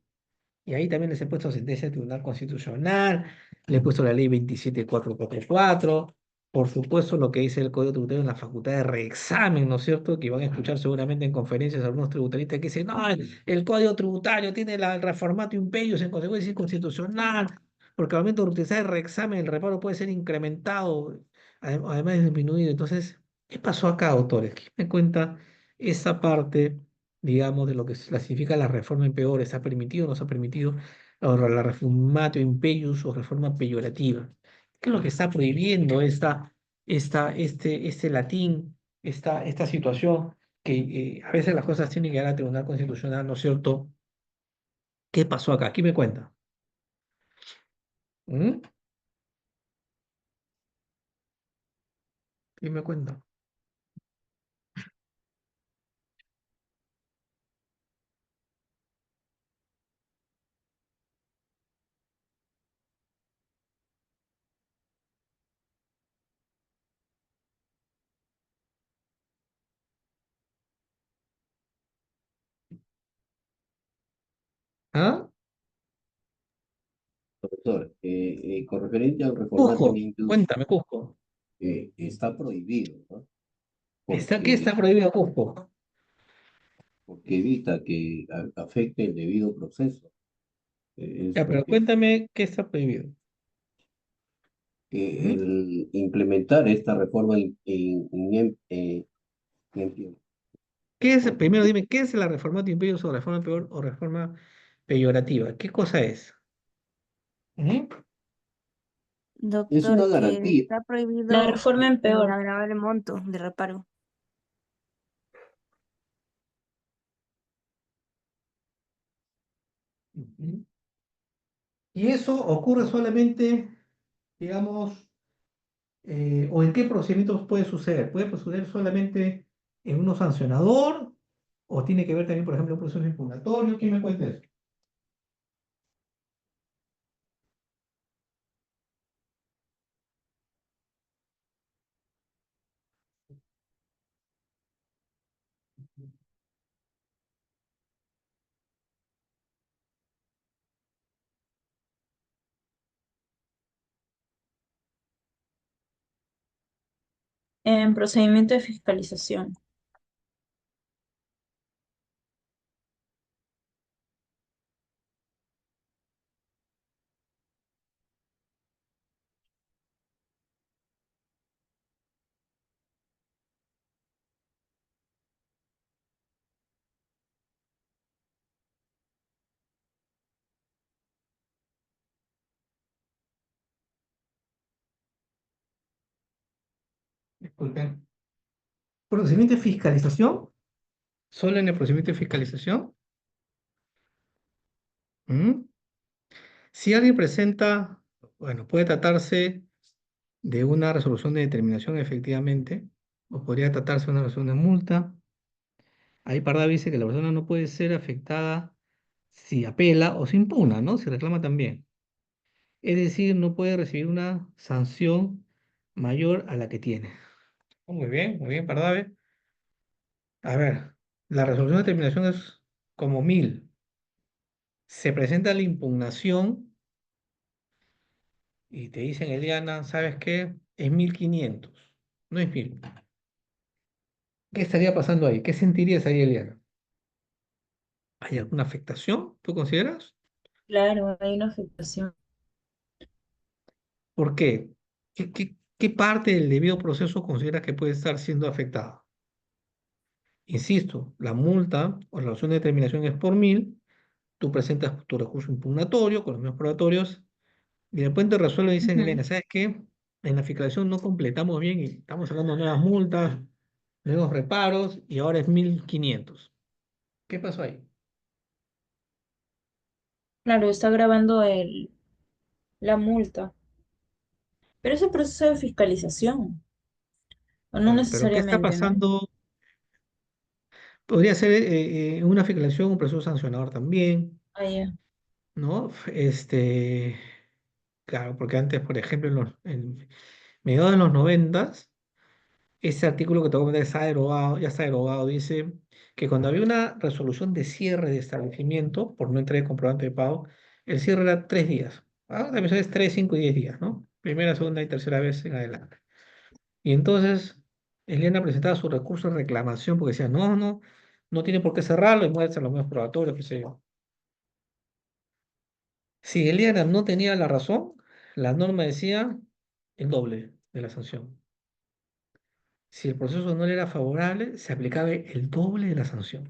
[SPEAKER 1] Y ahí también les he puesto sentencia del Tribunal Constitucional, le he puesto la ley 27444, por supuesto lo que dice el Código Tributario en la facultad de reexamen, ¿no es cierto? Que van a escuchar seguramente en conferencias algunos tributaristas que dicen, no, el Código Tributario tiene el reformato imperius en consecuencia inconstitucional, porque al momento de utilizar el reexamen el reparo puede ser incrementado, además de disminuido. Entonces, ¿qué pasó acá, autores? ¿Quién me cuenta esa parte, digamos, de lo que significa la reforma en peor? ¿Está permitido o no está permitido? O la reformatio imperius o reforma peyorativa. ¿Qué es lo que está prohibiendo este latín, esta situación? Que a veces las cosas tienen que llegar al Tribunal Constitucional, ¿no es cierto? ¿Qué pasó acá? ¿Quién me cuenta? ¿Mm? ¿Quién me cuenta? ¿Ah?
[SPEAKER 5] Profesor, con referente al reformatum
[SPEAKER 1] Cusco,
[SPEAKER 5] inclus,
[SPEAKER 1] cuéntame, Cusco.
[SPEAKER 5] está prohibido, ¿no?
[SPEAKER 1] ¿Qué
[SPEAKER 5] Porque,
[SPEAKER 1] está prohibido, Cusco?
[SPEAKER 5] porque evita que afecte el debido proceso. Es
[SPEAKER 1] Ya,
[SPEAKER 5] lo
[SPEAKER 1] pero
[SPEAKER 5] que
[SPEAKER 1] cuéntame qué está prohibido. ¿Mm?
[SPEAKER 5] el implementar esta reforma
[SPEAKER 1] ¿Qué es,
[SPEAKER 5] porque
[SPEAKER 1] primero dime, ¿qué es la reforma de imperios o reforma peor o reforma peyorativa? ¿Qué cosa es? ¿Mm?
[SPEAKER 5] es una
[SPEAKER 2] Doctor, que
[SPEAKER 5] garantía.
[SPEAKER 2] está
[SPEAKER 7] La
[SPEAKER 2] prohibido
[SPEAKER 7] reforma en peor.
[SPEAKER 2] agravar el monto de reparo.
[SPEAKER 1] Ujú. Y eso ocurre solamente, digamos, o en qué procedimientos puede suceder. ¿Puede suceder solamente en uno sancionador o tiene que ver también, por ejemplo, un proceso impugnatorio? ¿Quién me cuenta eso?
[SPEAKER 7] En procedimiento de fiscalización.
[SPEAKER 1] Disculpen. Procedimiento de fiscalización. Solo en el procedimiento de fiscalización. ¿Mm? Si alguien presenta, bueno, puede tratarse de una resolución de determinación efectivamente, o podría tratarse de una resolución de multa. Ahí Parda dice que la persona no puede ser afectada si apela o se impugna, ¿no? Si reclama también. Es decir, no puede recibir una sanción mayor a la que tiene. Muy bien, Pardavé. A ver, la resolución de determinación es como 1000. Se presenta la impugnación y te dicen, Eliana, ¿sabes qué? Es 1500, no es 1000. ¿Qué estaría pasando ahí? ¿Qué sentirías ahí, Eliana? ¿Hay alguna afectación, tú consideras?
[SPEAKER 7] Claro, hay una afectación.
[SPEAKER 1] ¿Por qué? ¿Qué parte del debido proceso consideras que puede estar siendo afectada? Insisto, la multa o la resolución de determinación es por 1000, tú presentas tu recurso impugnatorio con los medios probatorios y después te resuelve y dicen,
[SPEAKER 7] Ujú.
[SPEAKER 1] Elena, ¿sabes qué? En la fiscalización no completamos bien y estamos hablando de nuevas multas, nuevos reparos y ahora es 1500. ¿Qué pasó ahí?
[SPEAKER 7] Claro, está grabando la multa. Pero es el proceso de fiscalización, o no
[SPEAKER 1] Bueno, pero ¿qué está
[SPEAKER 7] necesariamente, ¿no?
[SPEAKER 1] pasando? Podría ser una fiscalización, un proceso sancionador también,
[SPEAKER 7] Ah, ya.
[SPEAKER 1] ¿no? Claro, porque antes, por ejemplo, en mediados de los 90, ese artículo que te voy a comentar está derogado, ya está derogado, dice que cuando había una resolución de cierre de establecimiento por no entrega de comprobante de pago, el cierre era 3 días. Ahora también es 3, 5 y 10 días, ¿no? Primera, segunda y tercera vez en adelante. Y entonces Eliana presentaba su recurso de reclamación porque decía, no tiene por qué cerrarlo y muéstrase los medios probatorios, qué sé yo. Si Eliana no tenía la razón, la norma decía el doble de la sanción. Si el proceso no le era favorable, se aplicaba el doble de la sanción.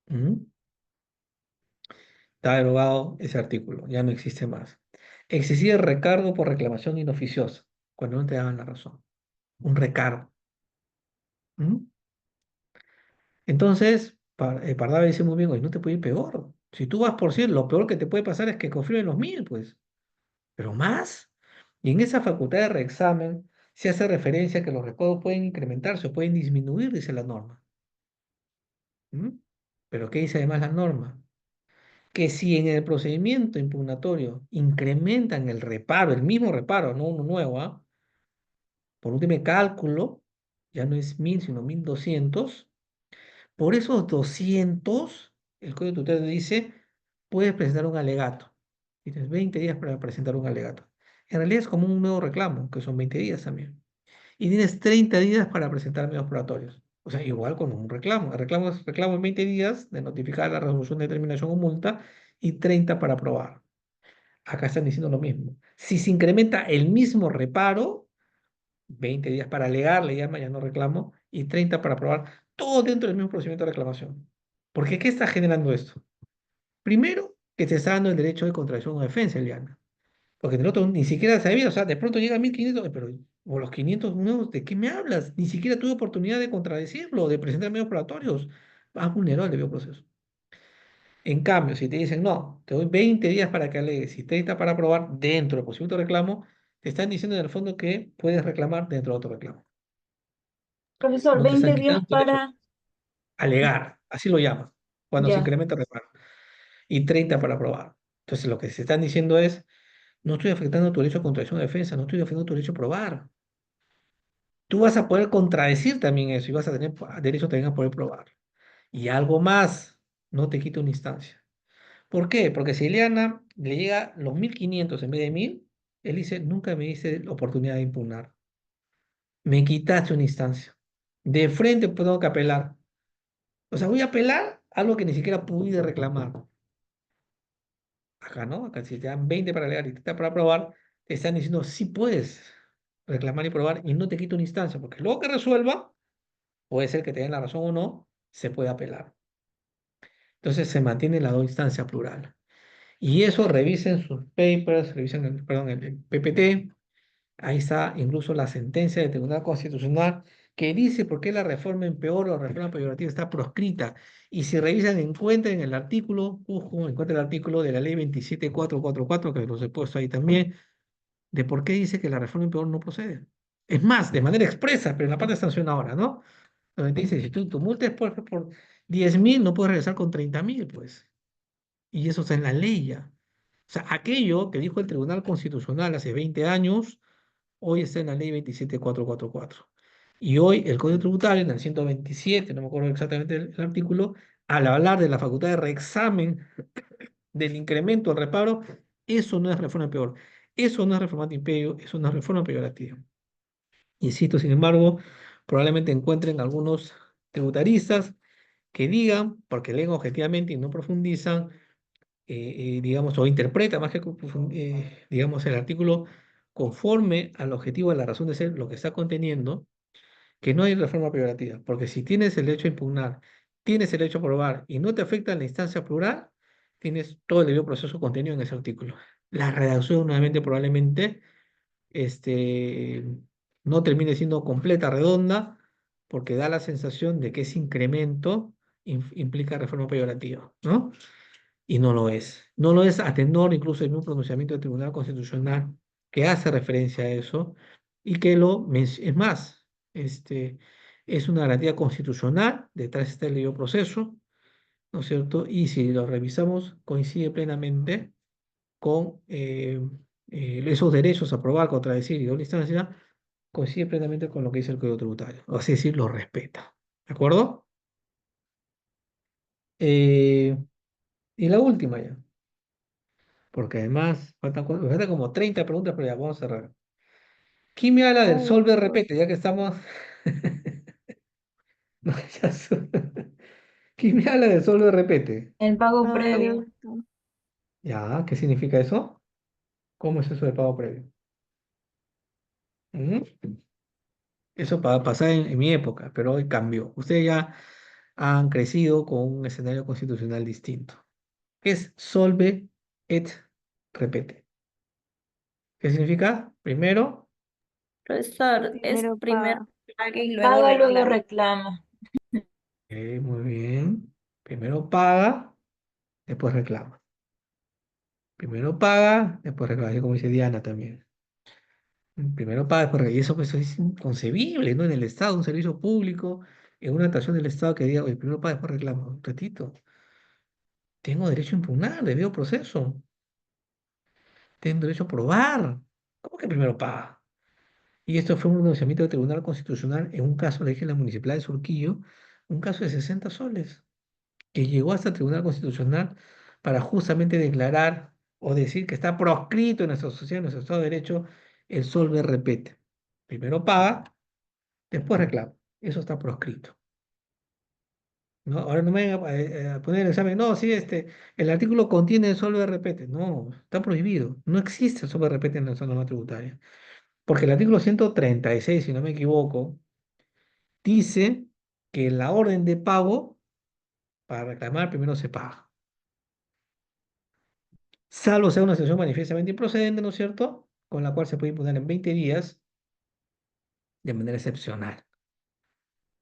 [SPEAKER 1] ¿Mm? Está derogado ese artículo, ya no existe más. Existía el recargo por reclamación inoficiosa, cuando no te daban la razón. Un recargo. ¿Mm? Entonces, Pardavé dice muy bien, oye, no te puede ir peor. Si tú vas por 100, lo peor que te puede pasar es que confirmen los 1000, pues. Pero más. Y en esa facultad de reexamen se hace referencia a que los recuerdos pueden incrementarse o pueden disminuir, dice la norma. ¿Mm? Pero ¿qué dice además la norma? Que si en el procedimiento impugnatorio incrementan el reparo, el mismo reparo, no uno nuevo, ¿ah? Por último cálculo, ya no es 1000, sino 1200. Por esos 200, el Código Tutelar dice, puedes presentar un alegato. Tienes 20 días para presentar un alegato. En realidad es como un nuevo reclamo, que son 20 días también. Y tienes 30 días para presentar medios probatorios. O sea, igual con un reclamo. El reclamo es reclamo en 20 días de notificar la resolución de determinación o multa y 30 para aprobar. Acá están diciendo lo mismo. Si se incrementa el mismo reparo, 20 días para alegar, le llama, ya no reclamo, y 30 para aprobar, todo dentro del mismo procedimiento de reclamación. ¿Porque qué está generando esto? Primero, que te está dando el derecho de contradicción o defensa, Eliana. Porque del otro ni siquiera sabía, o sea, de pronto llega a 1500, pero o los 500 nuevos, ¿de qué me hablas? Ni siquiera tuve oportunidad de contradecirlo, de presentar medios probatorios. Has vulnerado el debido proceso. En cambio, si te dicen, no, te doy 20 días para que alegues y 30 para aprobar dentro del procedimiento de reclamo, te están diciendo en el fondo que puedes reclamar dentro de otro reclamo.
[SPEAKER 7] Profesor,
[SPEAKER 1] No te están
[SPEAKER 7] 20 días
[SPEAKER 1] quitando tu derecho.
[SPEAKER 7] para...
[SPEAKER 1] Alegar, así lo llaman, cuando se
[SPEAKER 7] Ya.
[SPEAKER 1] incrementa el reparo. Y 30 para aprobar. Entonces, lo que se están diciendo es, no estoy afectando tu derecho a contradicción o defensa, no estoy afectando tu derecho a probar. Tú vas a poder contradecir también eso y vas a tener derecho también a poder probar. Y algo más, no te quita una instancia. ¿Por qué? Porque si Eliana le llega los 1500 en vez de 1000, él dice, nunca me dice la oportunidad de impugnar. Me quitaste una instancia. De frente pues, tengo que apelar. O sea, voy a apelar algo que ni siquiera pude reclamar. Acá no, acá si te dan 20 para alegar y 30 para probar, te están diciendo sí puedes reclamar y probar y no te quito una instancia, porque luego que resuelva, puede ser que te den la razón o no, se puede apelar. Entonces se mantiene la dos instancia plural. Y eso revisen sus papers, revisen perdón, el PPT. Ahí está incluso la sentencia del Tribunal Constitucional que dice por qué la reforma en peor o la reforma peyorativa está proscrita. Y si revisan, encuentren el artículo, encuentren el artículo de la ley 27444, que los he puesto ahí también, de por qué dice que la reforma en peor no procede. Es más, de manera expresa, pero en la parte de sanción ahora, ¿no? Donde te dice, si tú tu multa es por 10.000, no puedes regresar con 30.000, pues. Y eso está en la ley ya. O sea, aquello que dijo el Tribunal Constitucional hace 20 años, hoy está en la ley 27444. Y hoy el Código Tributario, en el 127, no me acuerdo exactamente el artículo, al hablar de la facultad de reexamen del incremento al reparo, eso no es reforma peor. Eso no es reforma de imperio, eso no es reforma peyorativa. Insisto, sin embargo, probablemente encuentren algunos tributaristas que digan, porque leen objetivamente y no profundizan, digamos, o interpretan más que, digamos, el artículo conforme al objetivo de la razón de ser, lo que está conteniendo, que no hay reforma peyorativa, porque si tienes el derecho a impugnar, tienes el derecho a probar y no te afecta en la instancia plural, tienes todo el debido proceso contenido en ese artículo. La redacción, nuevamente, probablemente este, no termine siendo completa, redonda, porque da la sensación de que ese incremento implica reforma peyorativa, ¿no? Y no lo es. No lo es a tenor incluso en un pronunciamiento del Tribunal Constitucional que hace referencia a eso y que es más, es una garantía constitucional, detrás está el debido proceso, ¿no es cierto? Y si lo revisamos, coincide plenamente con esos derechos a probar, contradecir y doble instancia, coincide plenamente con lo que dice el Código Tributario, o así decir, lo respeta. ¿De acuerdo? Eh, y la última ya, porque además faltan como 30 preguntas, pero ya vamos a cerrar. ¿Quién me habla del
[SPEAKER 2] Ay,
[SPEAKER 1] solve
[SPEAKER 2] doctor.
[SPEAKER 1] repete? Ya que estamos. No, ¿Quién me habla del solve repete?
[SPEAKER 7] El pago
[SPEAKER 2] Ay,
[SPEAKER 7] previo.
[SPEAKER 2] doctor.
[SPEAKER 1] Ya, ¿qué significa eso? ¿Cómo es eso de pago previo? ¿Mm? Eso pasaba en mi época, pero hoy cambió. Ustedes ya han crecido con un escenario constitucional distinto. Es solve et repete. ¿Qué significa? Primero,
[SPEAKER 7] Profesor, es
[SPEAKER 2] Primero
[SPEAKER 7] primero
[SPEAKER 2] paga.
[SPEAKER 7] paga y luego luego reclama.
[SPEAKER 1] muy bien. Primero paga, después reclama. Primero paga, después reclama. Así como dice Diana también. Primero paga, después reclama. Y eso pues es inconcebible, ¿no? En el Estado, un servicio público, en una actuación del Estado que diga, oye, primero paga, después reclama. Un ratito. Tengo derecho a impugnar, debido proceso. Tengo derecho a probar. ¿Cómo que primero paga? Y esto fue un pronunciamiento del Tribunal Constitucional en un caso, le dije, en la Municipalidad de Surquillo, un caso de 60 soles, que llegó hasta el Tribunal Constitucional para justamente declarar o decir que está proscrito en nuestra sociedad, en nuestro Estado de Derecho, el solve repete. Primero paga, después reclama. Eso está proscrito. ¿No? Ahora no me vengan a poner el examen. No, sí, el artículo contiene el solve repete. No, está prohibido. No existe el solve repete en nuestra norma tributaria. Porque el artículo 136, si no me equivoco, dice que la orden de pago, para reclamar, primero se paga. Salvo sea una situación manifiestamente improcedente, ¿no es cierto? Con la cual se puede imponer en 20 días de manera excepcional.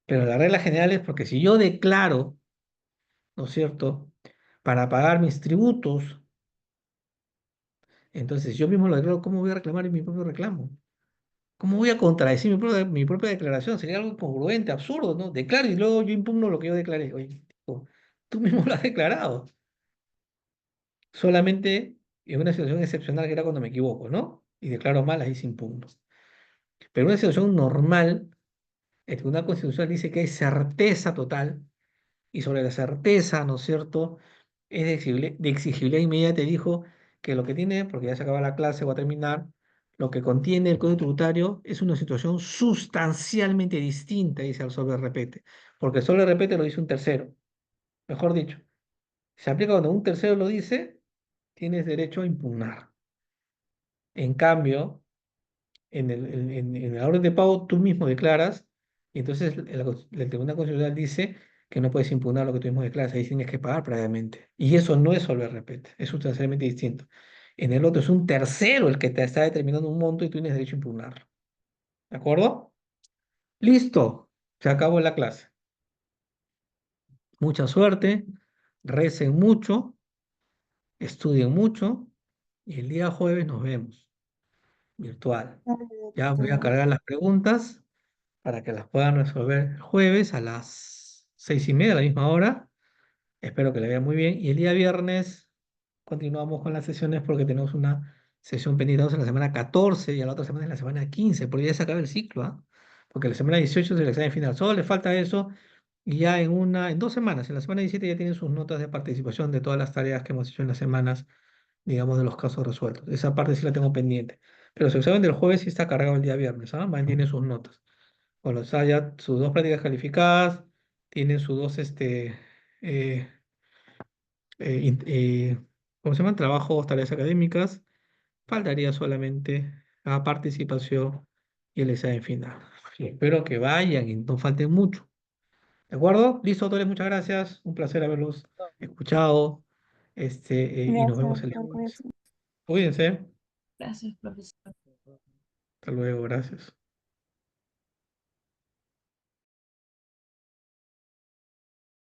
[SPEAKER 1] Pero la regla general es porque si yo declaro, ¿no es cierto?, para pagar mis tributos, entonces yo mismo lo declaro, ¿cómo voy a reclamar en mi propio reclamo? ¿Cómo voy a contradecir mi propia declaración? Sería algo incongruente, absurdo, ¿no? Declaro y luego yo impugno lo que yo declaré. Oye, tipo, tú mismo lo has declarado. Solamente en una situación excepcional que era cuando me equivoco, ¿no? Y declaro mal, ahí sin puntos. Pero en una situación normal, el Tribunal Constitucional dice que hay certeza total, y sobre la certeza, ¿no es cierto?, es de exigibilidad inmediata, y dijo que lo que tiene, porque ya se acaba la clase, va a terminar, lo que contiene el Código Tributario es una situación sustancialmente distinta, dice al solo repete, porque el solo repete lo dice un tercero. Mejor dicho, se aplica cuando un tercero lo dice, tienes derecho a impugnar. En cambio, en la orden de pago tú mismo declaras, y entonces el Tribunal Constitucional dice que no puedes impugnar lo que tú mismo declaras, ahí tienes que pagar previamente. Y eso no es solo el repete, es sustancialmente distinto. En el otro es un tercero el que te está determinando un monto y tú tienes derecho a impugnarlo. ¿De acuerdo? Listo, se acabó la clase. Mucha suerte, recen mucho, estudien mucho y el día jueves nos vemos, virtual.
[SPEAKER 2] Vale,
[SPEAKER 1] Ya voy a
[SPEAKER 2] doctor.
[SPEAKER 1] cargar las preguntas para que las puedan resolver el jueves a las 6:30, a la misma hora. Espero que le vean muy bien. Y el día viernes continuamos con las sesiones porque tenemos una sesión pendiente en la semana 14 y a la otra semana en la semana 15, porque ya se acaba el ciclo, ¿ah? Porque la semana 18 es el examen final. Solo le falta eso y ya en 2 semanas, en la semana 17 ya tienen sus notas de participación de todas las tareas que hemos hecho en las semanas, digamos, de los casos resueltos. Esa parte sí la tengo pendiente. Pero su examen del jueves sí está cargado el día viernes, ¿ah? Mantiene sus notas. Bueno, o sea, ya sus 2 prácticas calificadas, tienen sus dos, eh, ¿cómo se llaman? Trabajos, tareas académicas. Faltaría solamente la participación y el examen final. Y espero que vayan y no falten mucho. ¿De acuerdo? Listo, autores, muchas gracias. Un placer haberlos escuchado. Y nos
[SPEAKER 2] Gracias,
[SPEAKER 1] vemos el día
[SPEAKER 2] doctor.
[SPEAKER 1] jueves.
[SPEAKER 2] Cuídate.
[SPEAKER 1] Cuídense.
[SPEAKER 7] Gracias, profesor.
[SPEAKER 1] Hasta luego, gracias.